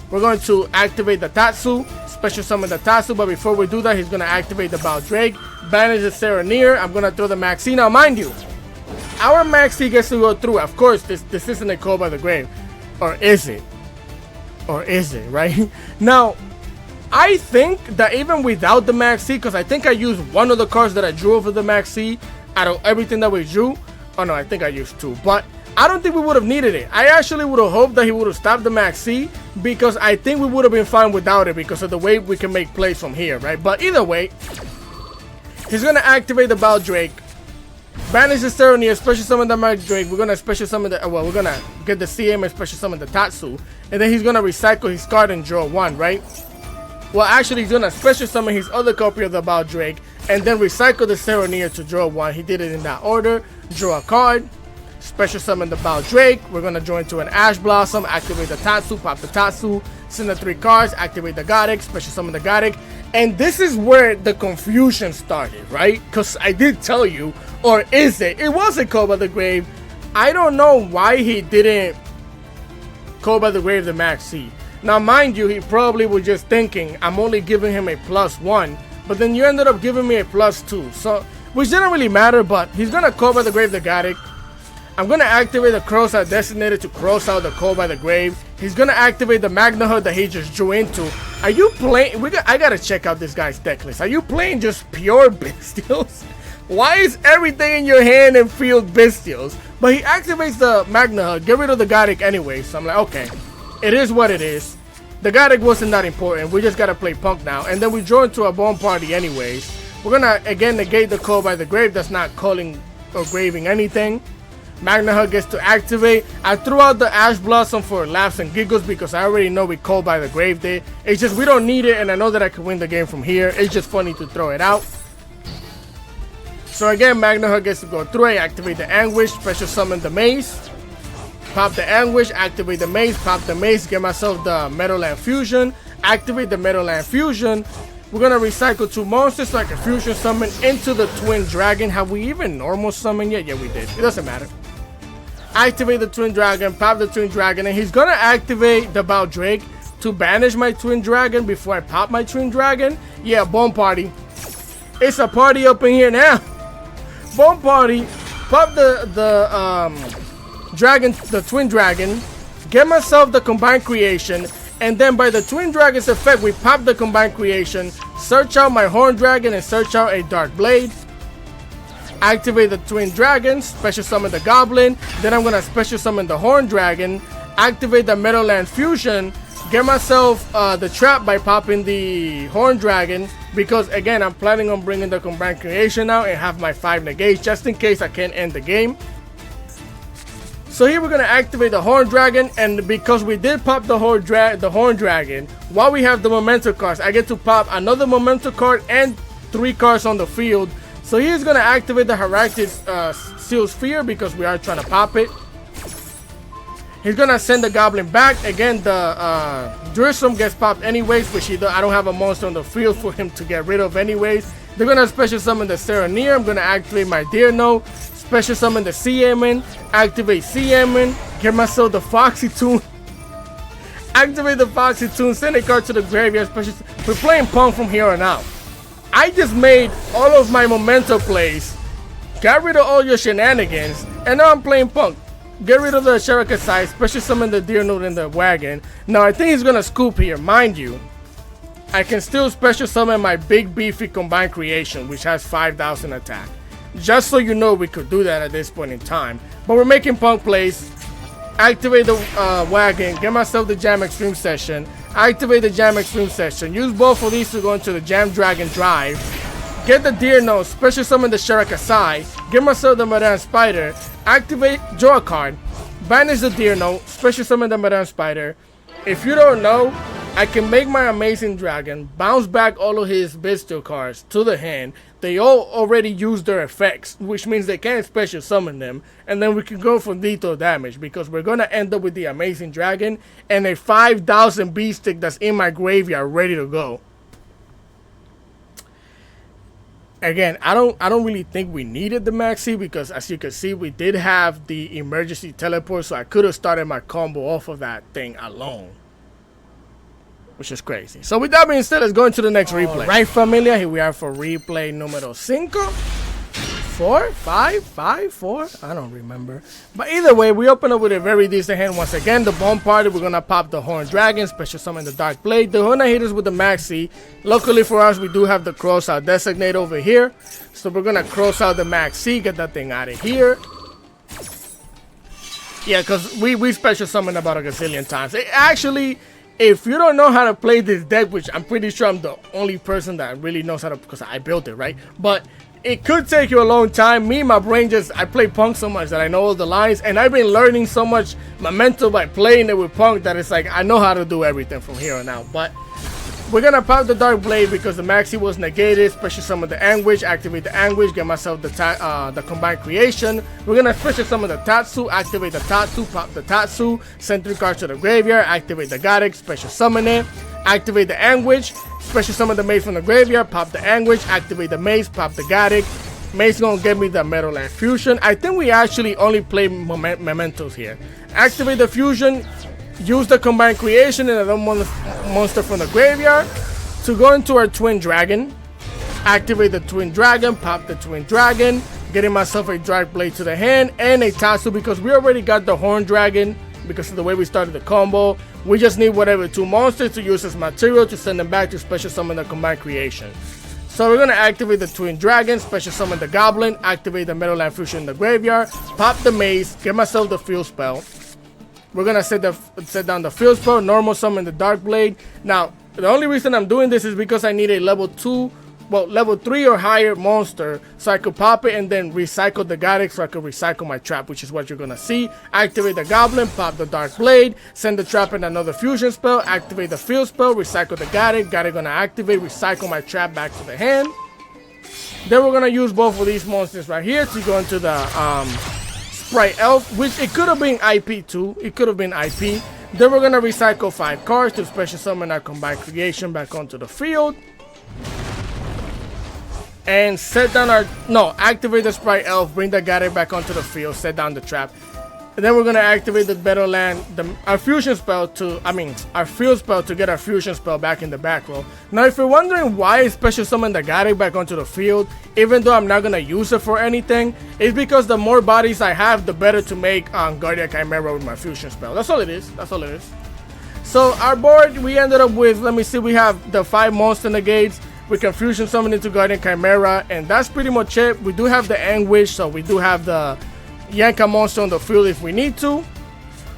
We're going to activate the Tatsu. Special summon the Tatsu. But before we do that, he's going to activate the Baldrake. Banish the Serenir. I'm going to throw the Maxi. Now, mind you, our Maxi gets to go through. Of course, this isn't a call by the grave. Or is it? Or is it, right? Now, I think that even without the Maxi, because I think I used one of the cards that I drew over the Maxi out of everything that we drew. Oh no, I think I used 2. But I don't think we would have needed it. I actually would have hoped that he would have stopped the Maxi, because I think we would have been fine without it because of the way we can make plays from here, right? But either way, he's going to activate the Baldrake, banish the Serenir, special summon the Baldrake. We're going to special summon the, well, we're going to get the CM and special summon the Tatsu. And then he's going to recycle his card and draw 1, right? Well, actually, he's going to special summon his other copy of the Baldrake and then recycle the Serenir to draw 1. He did it in that order. Draw a card. Special summon the Baldrake. We're going to draw into an Ash Blossom. Activate the Tatsu. Pop the Tatsu. Send the 3 cards. Activate the Goddic. Special summon the Goddic. And this is where the confusion started, right? Because I did tell you, or is it? It was a call by the grave. I don't know why he didn't call by the grave the Maxi. Now, mind you, he probably was just thinking, I'm only giving him a +1, but then you ended up giving me a +2, so, which didn't really matter, but he's going to call by the grave the Goddic. I'm going to activate the cross out designated to cross out the call by the grave. He's going to activate the Magna Hut that he just drew into. Are you playing, I got to check out this guy's deck list. Are you playing just pure Bestials? Why is everything in your hand and field Bestials? But he activates the Magna Hut, get rid of the Goddic anyway, so I'm like, okay. It is what it is. The Goddic wasn't that important. We just gotta play Punk now. And then we draw into a Bone Party anyways. We're gonna again negate the call by the grave. That's not calling or graving anything. Magna Hut gets to activate. I threw out the Ash Blossom for laughs and giggles because I already know we call by the grave there. It's just we don't need it, and I know that I can win the game from here. It's just funny to throw it out. So again, Magna Hut gets to go through it. Activate the Anguish. Special summon the Mace. Pop the Anguish, activate the Mace, pop the Mace, get myself the Meadowland Fusion, activate the Meadowland Fusion. We're going to recycle 2 monsters so I can fusion summon into the Twin Dragon. Have we even normal summoned yet? Yeah, we did. It doesn't matter. Activate the Twin Dragon, pop the Twin Dragon, and he's going to activate the Baldrake to banish my Twin Dragon before I pop my Twin Dragon. Yeah, Bone Party. It's a party up in here now. Bone Party, pop the Twin Dragon, get myself the combined creation, and then by the Twin Dragons effect, we pop the combined creation, search out my Horn Dragon and search out a Dark Blade. Activate the Twin Dragons, special summon the Goblin, then I'm gonna special summon the Horn Dragon, activate the Meadowland Fusion, get myself the trap by popping the Horn Dragon, because again, I'm planning on bringing the combined creation out and have my 5 negates just in case I can't end the game. So here we're gonna activate the Horn Dragon, and because we did pop the Horn Dragon, while we have the Memento cards, I get to pop another Memento card and 3 cards on the field. So he's gonna activate the Heractic Seal Sphere because we are trying to pop it. He's gonna send the Goblin back. Again, the Druism gets popped anyways, but I don't have a monster on the field for him to get rid of anyways. They're gonna special summon the Serenir. I'm gonna activate my Deerno. Special summon the Seaman, activate Seaman, get myself the Foxy Tune, activate the Foxy Tune, send a card to the graveyard. We're playing P.U.N.K from here on out. I just made all of my Memento plays, got rid of all your shenanigans, and now I'm playing P.U.N.K. Get rid of the Shuriken, special summon the Deer Note in the wagon. Now I think he's gonna scoop here, mind you. I can still special summon my big beefy combined creation, which has 5,000 attack. Just so you know, we could do that at this point in time. But we're making P.U.N.K plays. Activate the wagon. Get myself the Jam Extreme Session. Activate the Jam Extreme Session. Use both of these to go into the Jam Dragon Drive. Get the Deer Nose. Special summon the Shuriken. Get myself the Madame Spider. Activate, draw a card. Banish the Deer Note. Special summon the Madame Spider. If you don't know, I can make my Amazing Dragon bounce back all of his Bestial cards to the hand. They all already use their effects, which means they can't special summon them. And then we can go for lethal damage because we're going to end up with the Amazing Dragon and a 5,000 beast stick that's in my graveyard ready to go. Again, I don't really think we needed the Maxi because as you can see, we did have the emergency teleport, so I could have started my combo off of that thing alone, which is crazy. So with that being said, let's go into the next replay. Right, familia, here we are for replay numero 4, 5, I don't remember. But either way, we open up with a very decent hand. Once again, the Bomb Party, we're going to pop the Horn Dragon, special summon the Dark Blade. They're going to hit us with the Maxi. Luckily for us, we do have the Cross Out Designate over here. So we're going to cross out the Maxi, get that thing out of here. Yeah, because we special summon about a gazillion times. Actually, if you don't know how to play this deck, which I'm pretty sure I'm the only person that really knows how to, because I built it, right? But it could take you a long time. Me, my brain I play P.U.N.K so much that I know all the lines, and I've been learning so much Memento by playing it with P.U.N.K that it's like I know how to do everything from here on out. But we're gonna pop the Dark Blade because the Maxi was negated. Special summon the Anguish, activate the Anguish, get myself the combined creation. We're gonna special summon the Tatsu, activate the Tatsu, pop the Tatsu, send 3 cards to the graveyard, activate the Goddic, special summon it, activate the Anguish, special summon the Maze from the graveyard, pop the Anguish, activate the Maze, pop the Goddic. Maze gonna get me the Meadowland Fusion. I think we actually only play Mementos here. Activate the Fusion. Use the combined creation and another monster from the graveyard to go into our Twin Dragon. Activate the Twin Dragon, pop the Twin Dragon, getting myself a Dark Blade to the hand and a Tatsu because we already got the Horn Dragon because of the way we started the combo. We just need whatever 2 monsters to use as material to send them back to special summon the combined creation. So we're going to activate the Twin Dragon, special summon the Goblin, activate the Meadowland Fusion in the graveyard, pop the Maze, get myself the Field Spell. We're gonna set down the Field Spell, normal summon the Dark Blade. Now, the only reason I'm doing this is because I need a level 3 or higher monster so I could pop it and then recycle the Goddic so I could recycle my trap, which is what you're gonna see. Activate the Goblin, pop the Dark Blade, send the trap in another fusion spell, activate the Field Spell, recycle the Goddic gonna activate, recycle my trap back to the hand. Then we're gonna use both of these monsters right here to go into the Sprite Elf, which it could have been IP too. It could have been IP. Then we're gonna recycle 5 cards to special summon our combined creation back onto the field. And set down activate the Sprite Elf, bring the Goddic back onto the field, set down the trap. And then we're gonna activate the Battleland, our fusion spell our field spell to get our fusion spell back in the back row. Now, if you're wondering why I special summon the Gary back onto the field, even though I'm not gonna use it for anything, it's because the more bodies I have, the better to make Guardian Chimera with my fusion spell. That's all it is. That's all it is. So our board, we ended up with, let me see, we have the 5 monster negates. We can fusion summon into Guardian Chimera, and that's pretty much it. We do have the Anguish, so we do have the P.U.N.K monster on the field if we need to.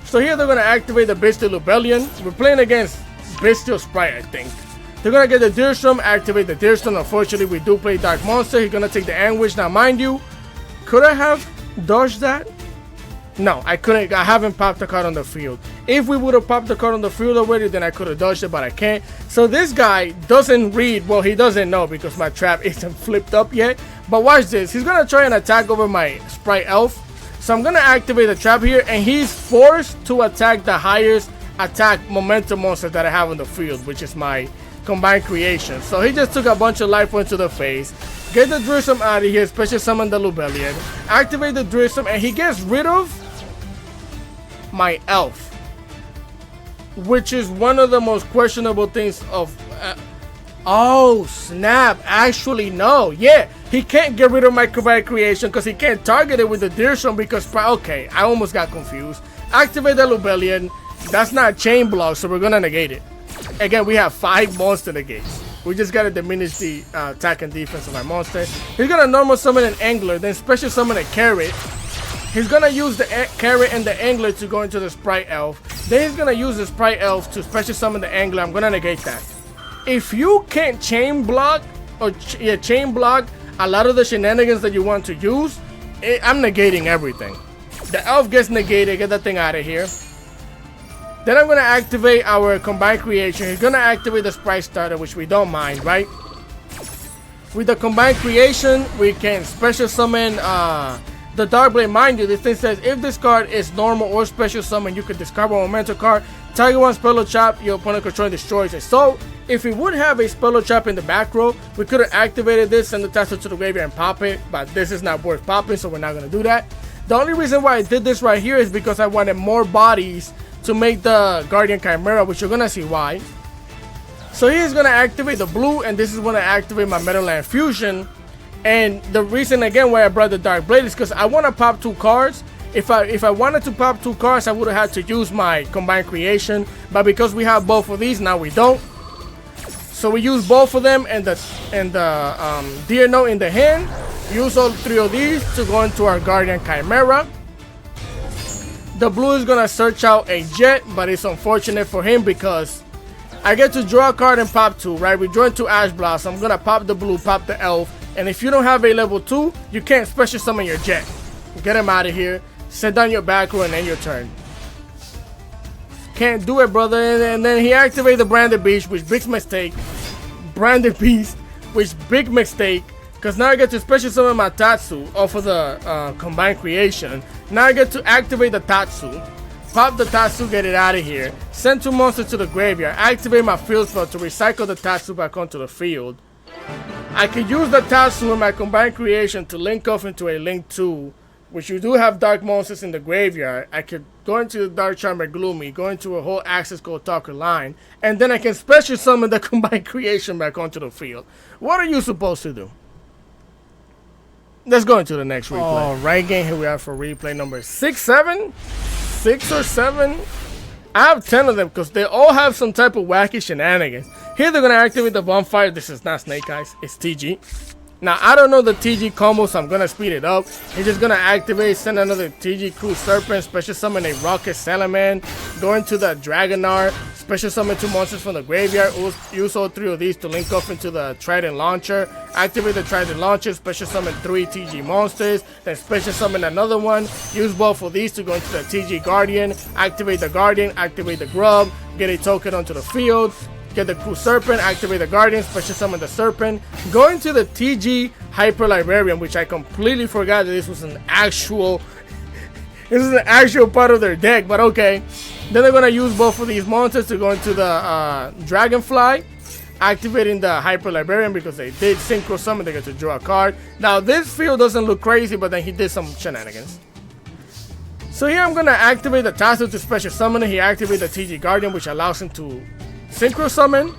So here they're going to activate the Bestial Rebellion. We're playing against Bestial Sprite, I think. They're going to get the Deerstrom, activate the Deerstrom. Unfortunately, we do play Dark Monster. He's going to take the Anguish. Now, mind you, could I have dodged that? No, I couldn't. I haven't popped a card on the field. If we would have popped the card on the field already, then I could have dodged it, but I can't. So this guy doesn't read. Well, he doesn't know because my trap isn't flipped up yet. But watch this. He's going to try and attack over my Sprite Elf. So I'm going to activate the trap here, and he's forced to attack the highest attack momentum monster that I have on the field, which is my combined creation. So he just took a bunch of life points to the face. Get the Deerstrom out of here, special summon the Rebellion. Activate the Deerstrom, and he gets rid of my Elf, which is one of the most questionable things of... oh, snap. Actually, no. Yeah. He can't get rid of my combined creation because he can't target it with the Deerstrom because... okay, I almost got confused. Activate the Rebellion. That's not chain block, so we're going to negate it. Again, we have 5 monster negates. We just got to diminish the attack and defense of my monster. He's going to normal summon an Angler, then special summon a Carrot. He's going to use the Carrot and the Angler to go into the Sprite Elf. Then he's going to use the Sprite Elf to special summon the Angler. I'm going to negate that. If you can't chain block or chain block a lot of the shenanigans that you want to use, I'm negating everything. The Elf gets negated. Get that thing out of here. Then I'm going to activate our combined creation. He's going to activate the Sprite Starter, which we don't mind, right? With the combined creation, we can special summon the Dark Blade. Mind you, this thing says if this card is normal or special summon, you could discard one memento card. Target one spell trap your opponent controlling destroys it. So if we would have a spell trap in the back row, we could have activated this, send the tassel to the graveyard and pop it, but this is not worth popping, so we're not going to do that. The only reason why I did this right here is because I wanted more bodies to make the Guardian Chimera, which you're going to see why. So he's going to activate the blue, and this is going to activate my Meadowland Fusion. And the reason again why I brought the Dark Blade is because I want to pop 2 cards. If I wanted to pop 2 cards, I would have had to use my combined creation, but because we have both of these, now we don't. So we use both of them and the Deer Note in the hand. Use all 3 of these to go into our Guardian Chimera. The blue is gonna search out a Jet, but it's unfortunate for him because I get to draw a card and pop 2, right? We draw 2 Ash Blossom. I'm gonna pop the blue, pop the Elf, and if you don't have a level 2, you can't special summon your Jet. Get him out of here. Set down your back row and end your turn. Can't do it, brother. And then he activated the Branded Beast, which big mistake. Branded Beast, which big mistake. Because now I get to special summon my Tatsu off of the combined creation. Now I get to activate the Tatsu. Pop the Tatsu, get it out of here. Send 2 monsters to the graveyard. Activate my field spell to recycle the Tatsu back onto the field. I can use the Tatsu in my combined creation to link off into a Link 2, which you do have dark monsters in the graveyard. I could go into the Dark Charmer Gloomy, go into a whole Access Code Talker line, and then I can special summon the combined creation back onto the field. What are you supposed to do? Let's go into the next replay. Alright, gang, here we are for replay number 6 or 7. I have 10 of them because they all have some type of wacky shenanigans. Here they're going to activate the bonfire. This is not Snake Eyes, it's TG. Now, I don't know the TG combo, so I'm going to speed it up. He's just going to activate, send another TG Crew Serpent, special summon a Rocket Salaman, go into the Dragonar, special summon 2 monsters from the graveyard, use all 3 of these to link up into the Trident Launcher, activate the Trident Launcher, special summon 3 TG monsters, then special summon another one, use both of these to go into the TG Guardian, activate the Guardian, activate the Grub, get a token onto the field, get the Crew Serpent, activate the Guardian, special summon the Serpent, go into the TG Hyper Librarian, which I completely forgot that this was an actual part of their deck, but okay. Then they're gonna use both of these monsters to go into the Dragonfly, activating the Hyper Librarian because they did Synchro Summon, they get to draw a card. Now this field doesn't look crazy, but then he did some shenanigans. So here I'm gonna activate the Tatsu to special summon. He activates the TG Guardian, which allows him to synchro summon.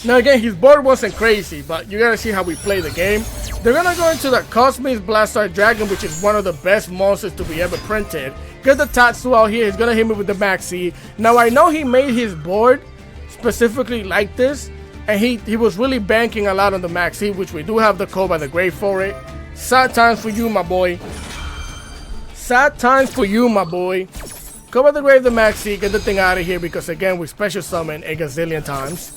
Now again, his board wasn't crazy, but you gotta see how we play the game. They're gonna go into the Cosmic Blastoise Dragon, which is one of the best monsters to be ever printed. Get the Tatsu out here. He's gonna hit me with the Maxi. Now I know he made his board specifically like this, and he was really banking a lot on the Maxi, which we do have the code by the grave for it. Sad times for you, my boy. Sad times for you, my boy. Cover the grave, the Maxi, get the thing out of here because again we special summon a gazillion times.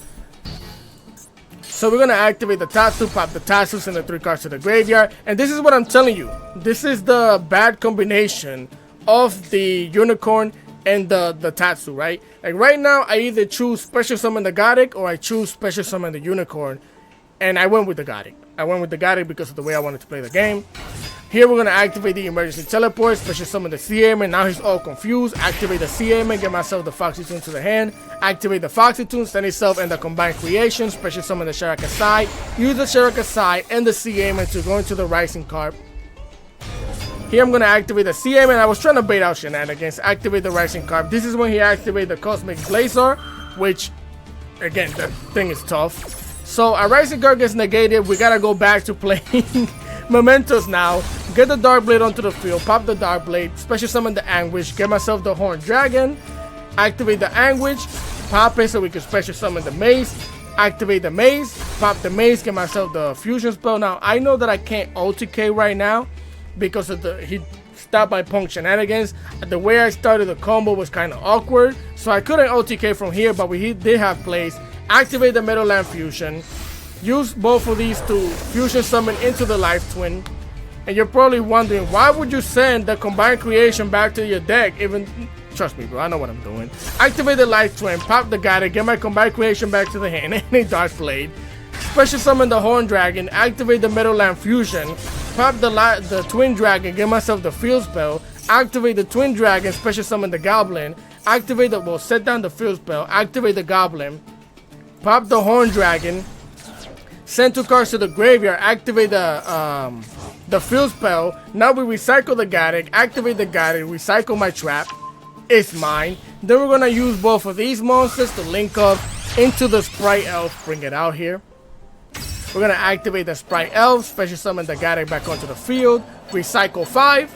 So we're gonna activate the Tatsu, pop the Tatsu, send the 3 cards to the graveyard, and this is what I'm telling you. This is the bad combination of the Unicorn and the Tatsu, right? Like right now, I either choose special summon the Godic or I choose special summon the Unicorn, and I went with the Godic. I went with the Godic because of the way I wanted to play the game. Here we're going to activate the emergency teleport, special summon the CM, and now he's all confused. Activate the CM and get myself the Foxy Tune to the hand. Activate the Foxy Tune, send itself and the combined creation, special summon the Shirakasai. Use the Shirakasai and the CM to go into the Rising card. Here I'm going to activate the CM, and I was trying to bait out shenanigans. Activate the Rising card. This is when he activates the Cosmic Blazar, which, again, that thing is tough. So our Rising card gets negated. We got to go back to playing Mementos now. Get the Dark Blade onto the field, pop the Dark Blade, special summon the Anguish, get myself the Horned Dragon, activate the Anguish, pop it so we can special summon the Maze, activate the Maze, pop the Maze, get myself the Fusion spell. Now, I know that I can't OTK right now because of he stopped my P.U.N.K shenanigans. The way I started the combo was kind of awkward, so I couldn't OTK from here, but we did have plays. Activate the Meadowland Fusion, use both of these to Fusion summon into the Life Twin. And you're probably wondering, why would you send the combined creation back to your deck? Even, trust me, bro, I know what I'm doing. Activate the Life Twin, pop the Godic, get my combined creation back to the hand, and a Dark Blade. Special summon the Horned Dragon, activate the Meadowland Fusion, pop the Twin Dragon, get myself the Field Spell, activate the Twin Dragon, special summon the Goblin, activate the, well, set down the Field Spell, activate the Goblin, pop the Horned Dragon, send 2 cards to the graveyard, activate the Field Spell. Now we recycle the Godic, activate the Godic, recycle my trap. It's mine. Then we're gonna use both of these monsters to link up into the Sprite Elf. Bring it out here. We're gonna activate the Sprite Elf, special summon the Godic back onto the field, recycle 5,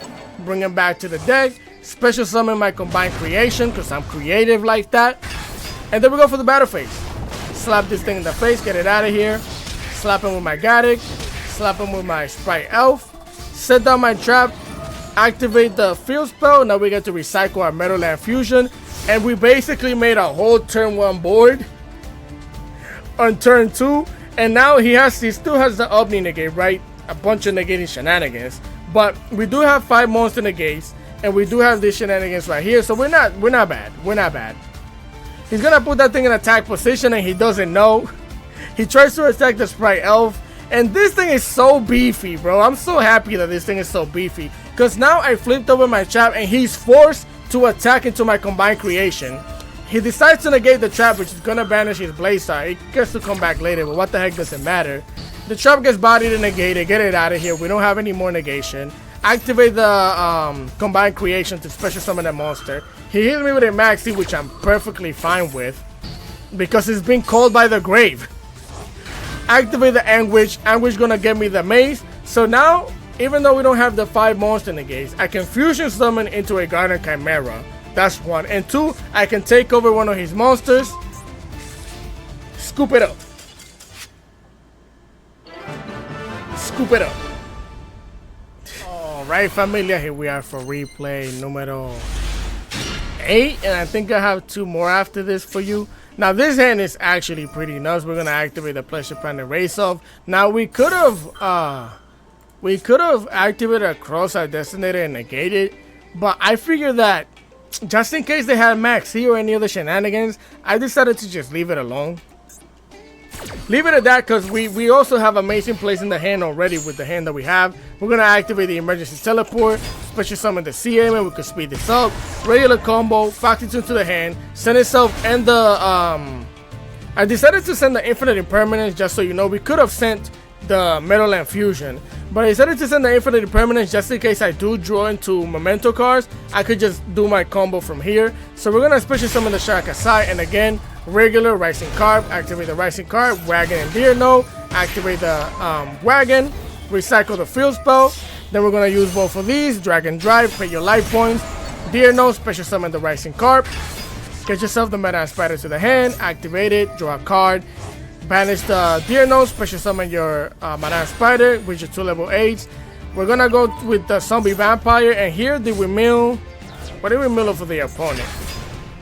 bring him back to the deck, special summon my combined creation because I'm creative like that. And then we go for the battle phase. Slap this thing in the face, get it out of here. Slap him with my Godic, slap him with my Sprite Elf, set down my trap, activate the Field Spell. Now we get to recycle our Meadowland Fusion, and we basically made a whole turn 1 board on turn 2. And now he still has the Omni negate, right? A bunch of negating shenanigans, but we do have 5 monster negates, and we do have these shenanigans right here. So we're not bad. We're not bad. He's gonna put that thing in attack position, and he doesn't know. He tries to attack the Sprite Elf, and this thing is so beefy, bro. I'm so happy that this thing is so beefy, because now I flipped over my trap, and he's forced to attack into my combined creation. He decides to negate the trap, which is gonna banish his Blazar. It gets to come back later, but what the heck does it matter? The trap gets bodied and negated. Get it out of here. We don't have any more negation. Activate the combined creation to special summon that monster. He hits me with a Maxi, which I'm perfectly fine with, because it's been called by the grave. Activate the Anguish. Anguish gonna get me the Maze. So now, even though we don't have the 5 monster negates, I can Fusion summon into a Garden Chimera. That's 1. And 2, I can take over one of his monsters. Scoop it up. Scoop it up. Alright, familia, here we are for replay numero 8. And I think I have 2 more after this for you. Now this hand is actually pretty nuts. We're gonna activate the Pleasure Planet Race Off. Now we could have activated a Cross-Eyed Destinator and negated, but I figured that just in case they had Maxi or any other shenanigans, I decided to just leave it alone. Leave it at that, because we also have amazing plays in the hand already with the hand that we have. We're going to activate the emergency teleport, special summon the CM, and we can speed this up. Regular combo, Foxy Tune to the hand, send itself, and the I decided to send the Infinite Impermanence, just so you know. We could have sent the Meadowland Fusion, But I decided to send the Infinite Impermanence just in case I do draw into Memento cards. I could just do my combo from here. So we're gonna special summon the Sharakasai, and again, regular Rising Carp, activate the Rising Carp, Wagon and Deer Note, activate the Wagon, recycle the field spell. Then we're gonna use both of these, drag and drive, pay your life points, Deer Note, special summon the Rising Carp, get yourself the Madame Spider to the hand, activate it, draw a card, banish the Deer Note, special summon your Madame Spider, which is 2 level 8s. We're gonna go with the Zombie Vampire, and here did we mill, what did we mill for the opponent?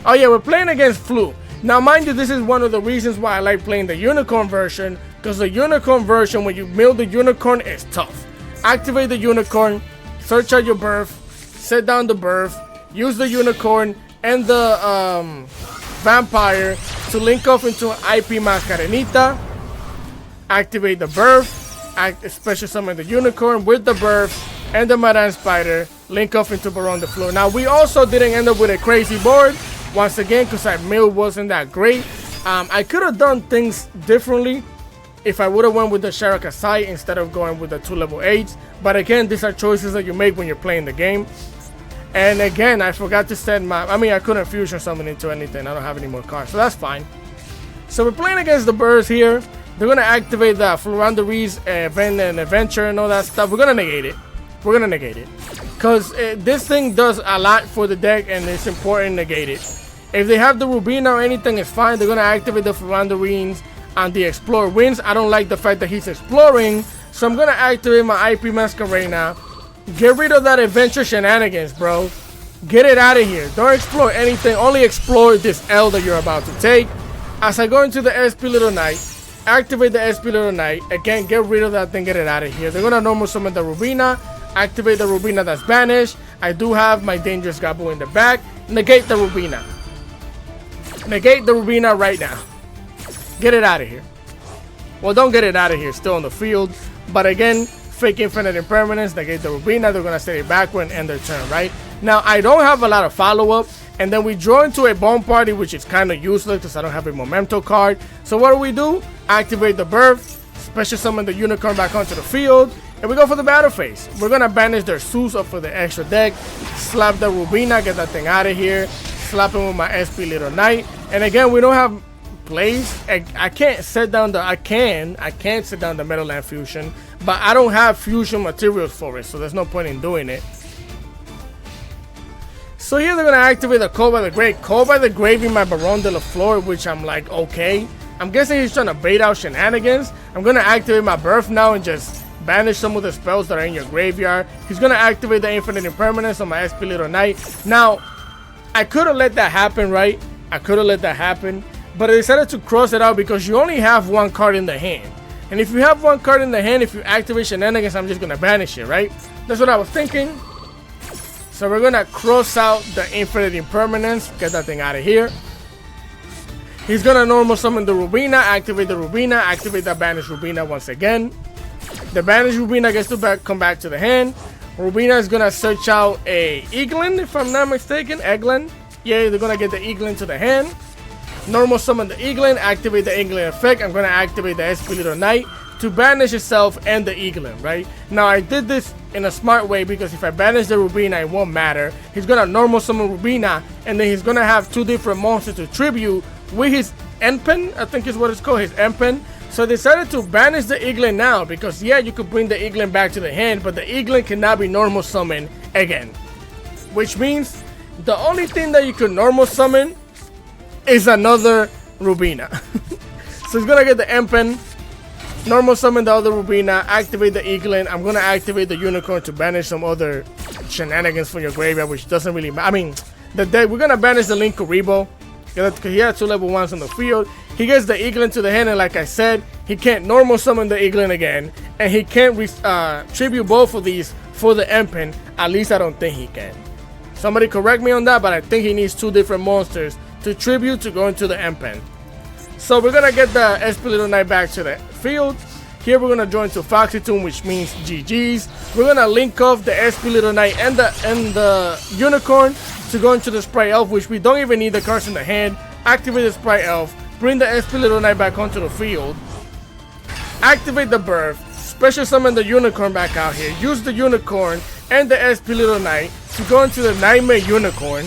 Oh yeah, we're playing against Flu. Now mind you, this is one of the reasons why I like playing the Unicorn version, because the Unicorn version, when you mill the Unicorn, is tough. Activate the Unicorn, search out your birth, set down the birth, use the Unicorn and the Vampire to link off into an IP Mascarenita, activate the birth, special summon the Unicorn with the birth and the Madame Spider, link off into Baron the Floor. Now we also didn't end up with a crazy board, once again, because our mill wasn't that great. I could have done things differently if I would have went with the Sharakasai instead of going with the 2 level 8s. But again, these are choices that you make when you're playing the game. And again, I forgot to set my, I couldn't fusion summon into anything. I don't have any more cards, so that's fine. So we're playing against the birds here. They're going to activate the Floranderi's event and adventure and all that stuff. We're going to negate it. We're going to negate it. Because this thing does a lot for the deck, and it's important to negate it. If they have the Rubina or anything, it's fine. They're going to activate the Floranderines and the Explorer wins. I don't like the fact that he's exploring, so I'm going to activate my IP Masquerena. Get rid of that adventure shenanigans, bro. Get it out of here. Don't explore anything. Only explore this L that you're about to take. As I go into the SP Little Knight, activate the SP Little Knight. Again, get rid of that thing. Get it out of here. They're going to normal summon the Rubina. Activate the Rubina that's banished. I do have my Dangerous Gobble in the back. Negate the Rubina. Negate the Rubina right now. Get it out of here. Well, don't get it out of here. Still on the field. But again, fake Infinite Impermanence. Negate the Rubina. They're going to set it backward and end their turn, right? Now, I don't have a lot of follow-up. And then we draw into a Bone Party, which is kind of useless because I don't have a Memento card. So what do? Activate the Birth. Special summon the Unicorn back onto the field. And we go for the battle phase. We're going to banish their Zeus up for the extra deck. Slap the Rubina. Get that thing out of here. Slap him with my SP Little Knight. And again, we don't have plays. I can't set down the... I can set down the Meadowland Fusion. But I don't have fusion materials for it. So there's no point in doing it. So here they're going to activate the Call by the Grave. Call by the Grave in my Baron de la Flor, which I'm like, okay. I'm guessing he's trying to bait out shenanigans. I'm going to activate my Birth now and just banish some of the spells that are in your graveyard. He's going to activate the Infinite Impermanence on my SP Little Knight. Now, I could have let that happen, right? I could have let that happen. But I decided to cross it out because you only have one card in the hand. And if you have one card in the hand, if you activate shenanigans, I'm just going to banish it, right? That's what I was thinking. So we're going to cross out the Infinite Impermanence. Get that thing out of here. He's going to normal summon the Rubina. Activate the Rubina. Activate the banished Rubina once again. The banished Rubina gets to come back to the hand. Rubina is going to search out a Eaglin, if I'm not mistaken. Eglin. Yeah, they're going to get the Eaglin to the hand. Normal summon the Eaglin. Activate the Eaglin effect. I'm going to activate the SP Little Knight to banish itself and the Eaglin, right? Now, I did this in a smart way because if I banish the Rubina, it won't matter. He's going to normal summon Rubina, and then he's going to have two different monsters to tribute with his Empen, I think is what it's called, his Empen. So I decided to banish the Eaglin now because, yeah, you could bring the Eaglin back to the hand, but the Eaglin cannot be normal summoned again. Which means the only thing that you could normal summon is another Rubina. So he's going to get the Empen, normal summon the other Rubina, activate the Eaglin. I'm going to activate the Unicorn to banish some other shenanigans from your graveyard, which doesn't really matter. I mean, the deck, we're going to banish the Link Karibo. He had 2 level 1s on the field. He gets the Eaglin to the hand, and like I said, he can't normal summon the Eaglin again. And he can't tribute both of these for the Empen. At least I don't think he can. Somebody correct me on that, but I think he needs 2 different monsters to tribute to go into the Empen. So we're going to get the SP Little Knight back to the field. Here we're going to join to Foxy Tune, which means GG's. We're going to link off the SP Little Knight and the Unicorn to go into the Sprite Elf, which we don't even need the cards in the hand. Activate the Sprite Elf. Bring the SP Little Knight back onto the field. Activate the Birth. special summon the Unicorn back out here. Use the Unicorn and the SP Little Knight to go into the Nightmare Unicorn.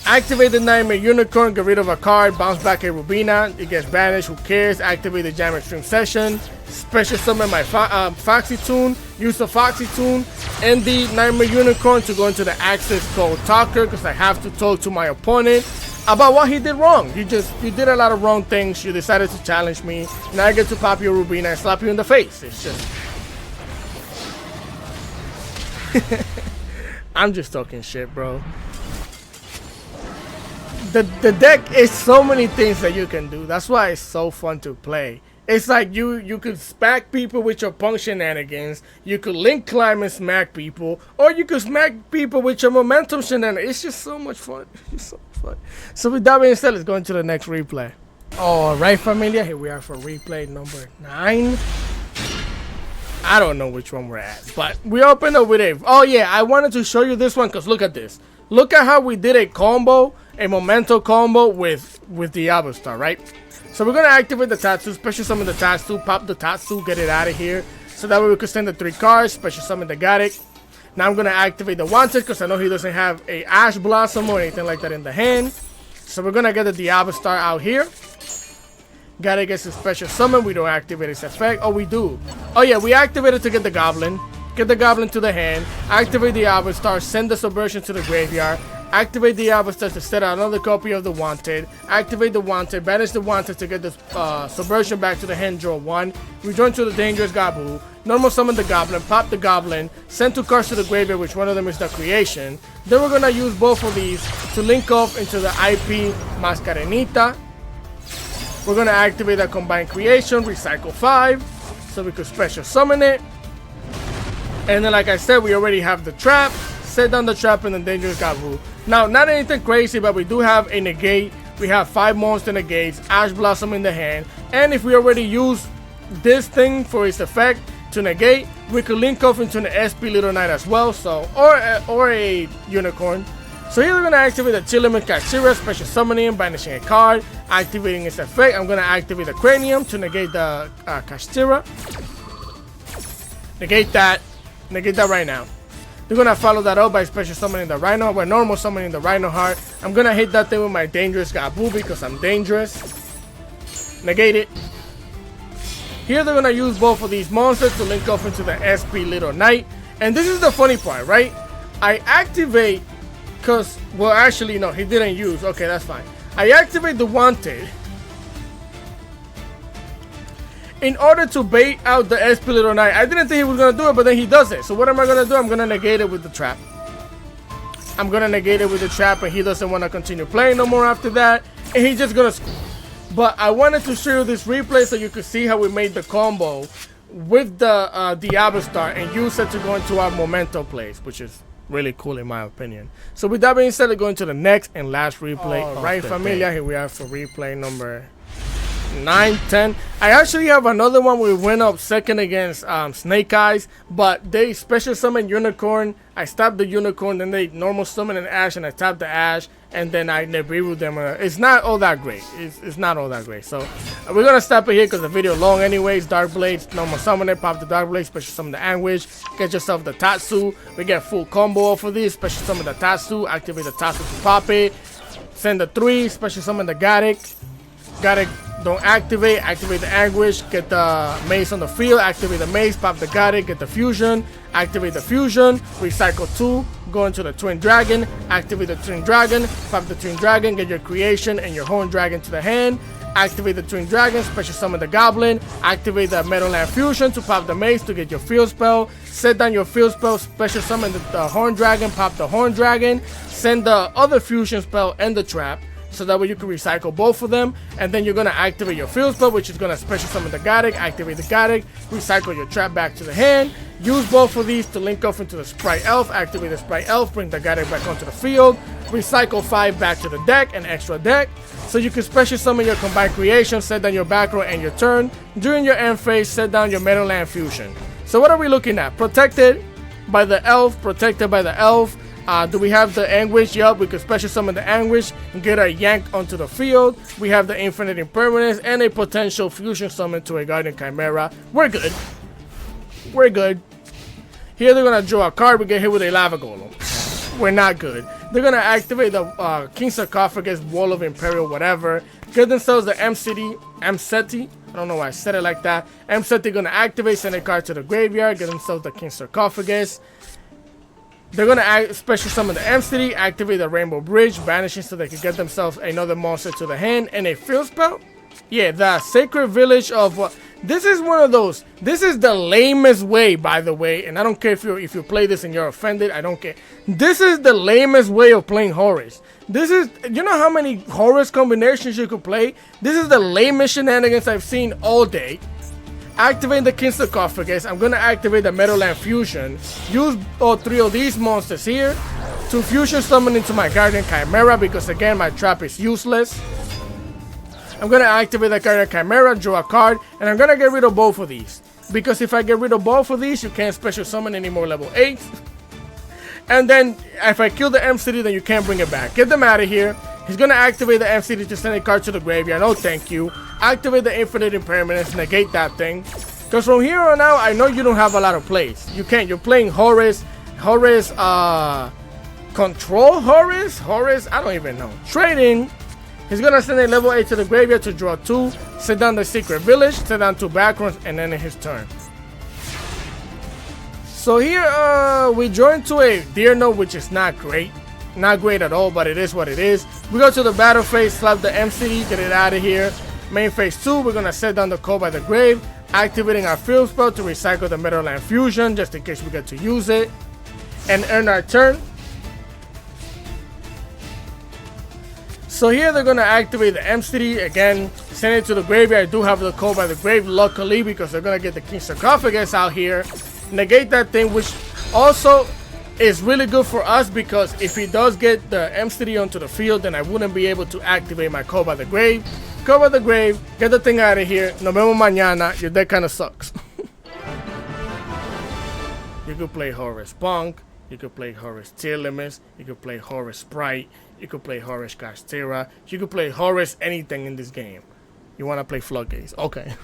Activate the Nightmare Unicorn, get rid of a card, bounce back a Rubina, it gets banished, who cares? Activate the Jam Extreme Session, special summon my Foxy Toon, use the Foxy Toon and the Nightmare Unicorn to go into the Access Code Talker, because I have to talk to my opponent about what he did wrong. You did a lot of wrong things, you decided to challenge me, now I get to pop your Rubina and slap you in the face. It's just... I'm just talking shit, bro. The deck is so many things that you can do. That's why it's so fun to play. It's like you could smack people with your punk shenanigans. You could link climb and smack people, or you could smack people with your momentum shenanigans. It's just so much fun. It's so much fun. So with that being said, let's go into the next replay. All right, familia, here we are for replay number 9. I don't know which one we're at, but we opened up with a... Oh yeah, I wanted to show you this one because look at this. Look at how we did a combo, a Memento combo with the Avastar, right? So we're going to activate the Tatsu, special summon the Tatsu, pop the Tatsu, get it out of here. So that way we can send the 3 cards, special summon the Garrick. Now I'm going to activate the Wanted because I know he doesn't have a Ash Blossom or anything like that in the hand. So we're going to get the Avastar out here. Garrick gets a special summon, we don't activate its effect. Oh, we do. Oh yeah, we activate it to get the Goblin. Get the Goblin to the hand, activate the Avastar, send the Subversion to the graveyard, activate the Avastar to set out another copy of the Wanted, activate the Wanted, banish the Wanted to get the Subversion back to the hand, draw 1, return to the Dangerous Gabu, normal summon the Goblin, pop the Goblin, send 2 cards to the graveyard, which one of them is the Creation. Then we're going to use both of these to link off into the IP Mascarenita. We're going to activate the Combined Creation, recycle 5, so we could special summon it. And then, like I said, we already have the trap. Set down the trap in the Dangerous Gabu. Now, not anything crazy, but we do have a negate. We have 5 monster negates, Ash Blossom in the hand. And if we already use this thing for its effect to negate, we could link off into the SP Little Knight as well. So, or a Unicorn. So here we're going to activate the Chilliman Kashtira, special summoning, banishing a card, activating its effect. I'm going to activate the Cranium to negate the Kashtira. Negate that right now. We're gonna follow that up by special summoning the Rhino, by normal summoning the Rhino Heart. I'm gonna hit that thing with my Dangerous Gabu because I'm dangerous. Negate it. Here they're gonna use both of these monsters to link off into the SP Little Knight. And this is the funny part, right? I activate, because, well, actually, no, he didn't use. Okay, that's fine. I activate the Wanted in order to bait out the SP Little Knight. I didn't think he was going to do it, but then he does it. So what am I going to do? I'm going to negate it with the trap. I'm going to negate it with the trap, and he doesn't want to continue playing no more after that. And he's just going to... But I wanted to show you this replay so you could see how we made the combo with the Avastar and use it to go into our Memento plays, which is really cool in my opinion. So with that being said, let's go into the next and last replay. All right, familia, here we are for replay number 9, 10. I actually have another one. We went up second against Snake Eyes, but they special summon Unicorn. I stopped the Unicorn, then they normal summon an Ash, and I tapped the Ash, and then I Nibiru them. It's not all that great. It's not all that great. So we're gonna stop it here because the video long anyways. Dark Blades, normal summon it, pop the Dark Blade, special summon the Anguish, get yourself the Tatsu. We get full combo for this. Special summon the Tatsu, activate the Tatsu to pop it. Send the 3, special summon the Garrick. Garrick don't activate the Anguish, get the Mace on the field, activate the Mace, pop the Garrick, get the Fusion, activate the Fusion, recycle 2, go into the Twin Dragon, activate the Twin Dragon, pop the Twin Dragon, get your Creation and your Horn Dragon to the hand, activate the Twin Dragon, special summon the Goblin, activate the Meadowland Fusion to pop the Mace to get your field spell, set down your field spell, special summon the Horn Dragon, pop the Horn Dragon, send the other Fusion spell and the Trap, so that way you can recycle both of them, and then you're going to activate your field spell, which is going to special summon the Garrick, activate the Garrick, recycle your trap back to the hand, use both of these to link off into the Sprite Elf, activate the Sprite Elf, bring the Garrick back onto the field, recycle 5 back to the deck, an extra deck, so you can special summon your Combined Creation, set down your back row and your turn. During your end phase, set down your Meadowland Fusion. So what are we looking at? Protected by the Elf, Do we have the Anguish? Yup, we could special summon the Anguish and get a yank onto the field. We have the Infinite Impermanence and a potential fusion summon to a Guardian Chimera. We're good. We're good. Here they're gonna draw a card. We get hit with a Lava Golem. We're not good. They're gonna activate the King Sarcophagus, Wall of Imperial, whatever. Get themselves the M-Seti. I don't know why I said it like that. M-Seti gonna activate, send a card to the graveyard. Get themselves the King Sarcophagus. They're gonna special summon the M-City, activate the Rainbow Bridge, banishing so they can get themselves another monster to the hand, and a field spell. Yeah, the Sacred Village of this is one of those. This is the lamest way, by the way, and I don't care if you play this and you're offended. I don't care. This is the lamest way of playing Horus. This is, you know how many Horus combinations you could play? This is the lamest shenanigans I've seen all day. Activate the King Sarcophagus. I'm gonna activate the Meadowland Fusion. Use all three of these monsters here to fusion summon into my Guardian Chimera because again my trap is useless. I'm gonna activate the Guardian Chimera, draw a card, and I'm gonna get rid of both of these. Because if I get rid of both of these, you can't special summon anymore level 8. And then if I kill the M-City, then you can't bring it back. Get them out of here. He's gonna activate the M-City to send a card to the graveyard. No thank you. Activate the Infinite Impermanence, negate that thing. Because from here on out, I know you don't have a lot of plays. You can't. You're playing Horus, Control Horus, I don't even know. Trading. He's gonna send a level 8 to the graveyard to draw 2, set down the Secret Village, set down 2 backgrounds, and then in his turn. So here we join to a Deer Note, which is not great. Not great at all, but it is what it is. We go to the battle phase, slap the MC, get it out of here. Main phase 2, we're gonna set down the Call by the Grave, activating our field spell to recycle the Meadowland Fusion, just in case we get to use it, and earn our turn. So here they're gonna activate the M-City again, send it to the graveyard. I do have the Call by the Grave, luckily, because they're gonna get the King Sarcophagus out here. Negate that thing, which also is really good for us because if he does get the M-City onto the field, then I wouldn't be able to activate my Call by the Grave. Call by the Grave, get the thing out of here. Nos vemos mañana. Your deck kind of sucks. You could play Horus P.U.N.K, you could play Horus Tier Limits, you could play Horus Sprite, you could play Horus Kashtira, you could play Horus anything in this game. You want to play Floodgates? Okay.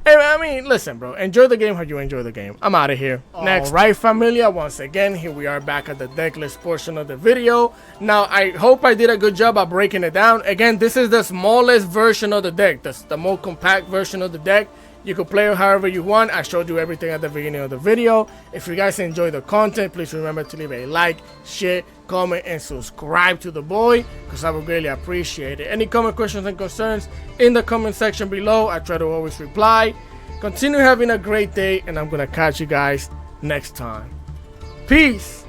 Hey, I mean, listen, bro. Enjoy the game how you enjoy the game. I'm out of here. Next. Alright, familia. Once again, here we are back at the decklist portion of the video. Now, I hope I did a good job of breaking it down. Again, this is the smallest version of the deck. That's the more compact version of the deck. You can play it however you want. I showed you everything at the beginning of the video. If you guys enjoy the content, please remember to leave a like, share, comment, and subscribe to the boy, because I would greatly appreciate it. Any comment, questions, and concerns in the comment section below. I try to always reply. Continue having a great day, and I'm going to catch you guys next time. Peace.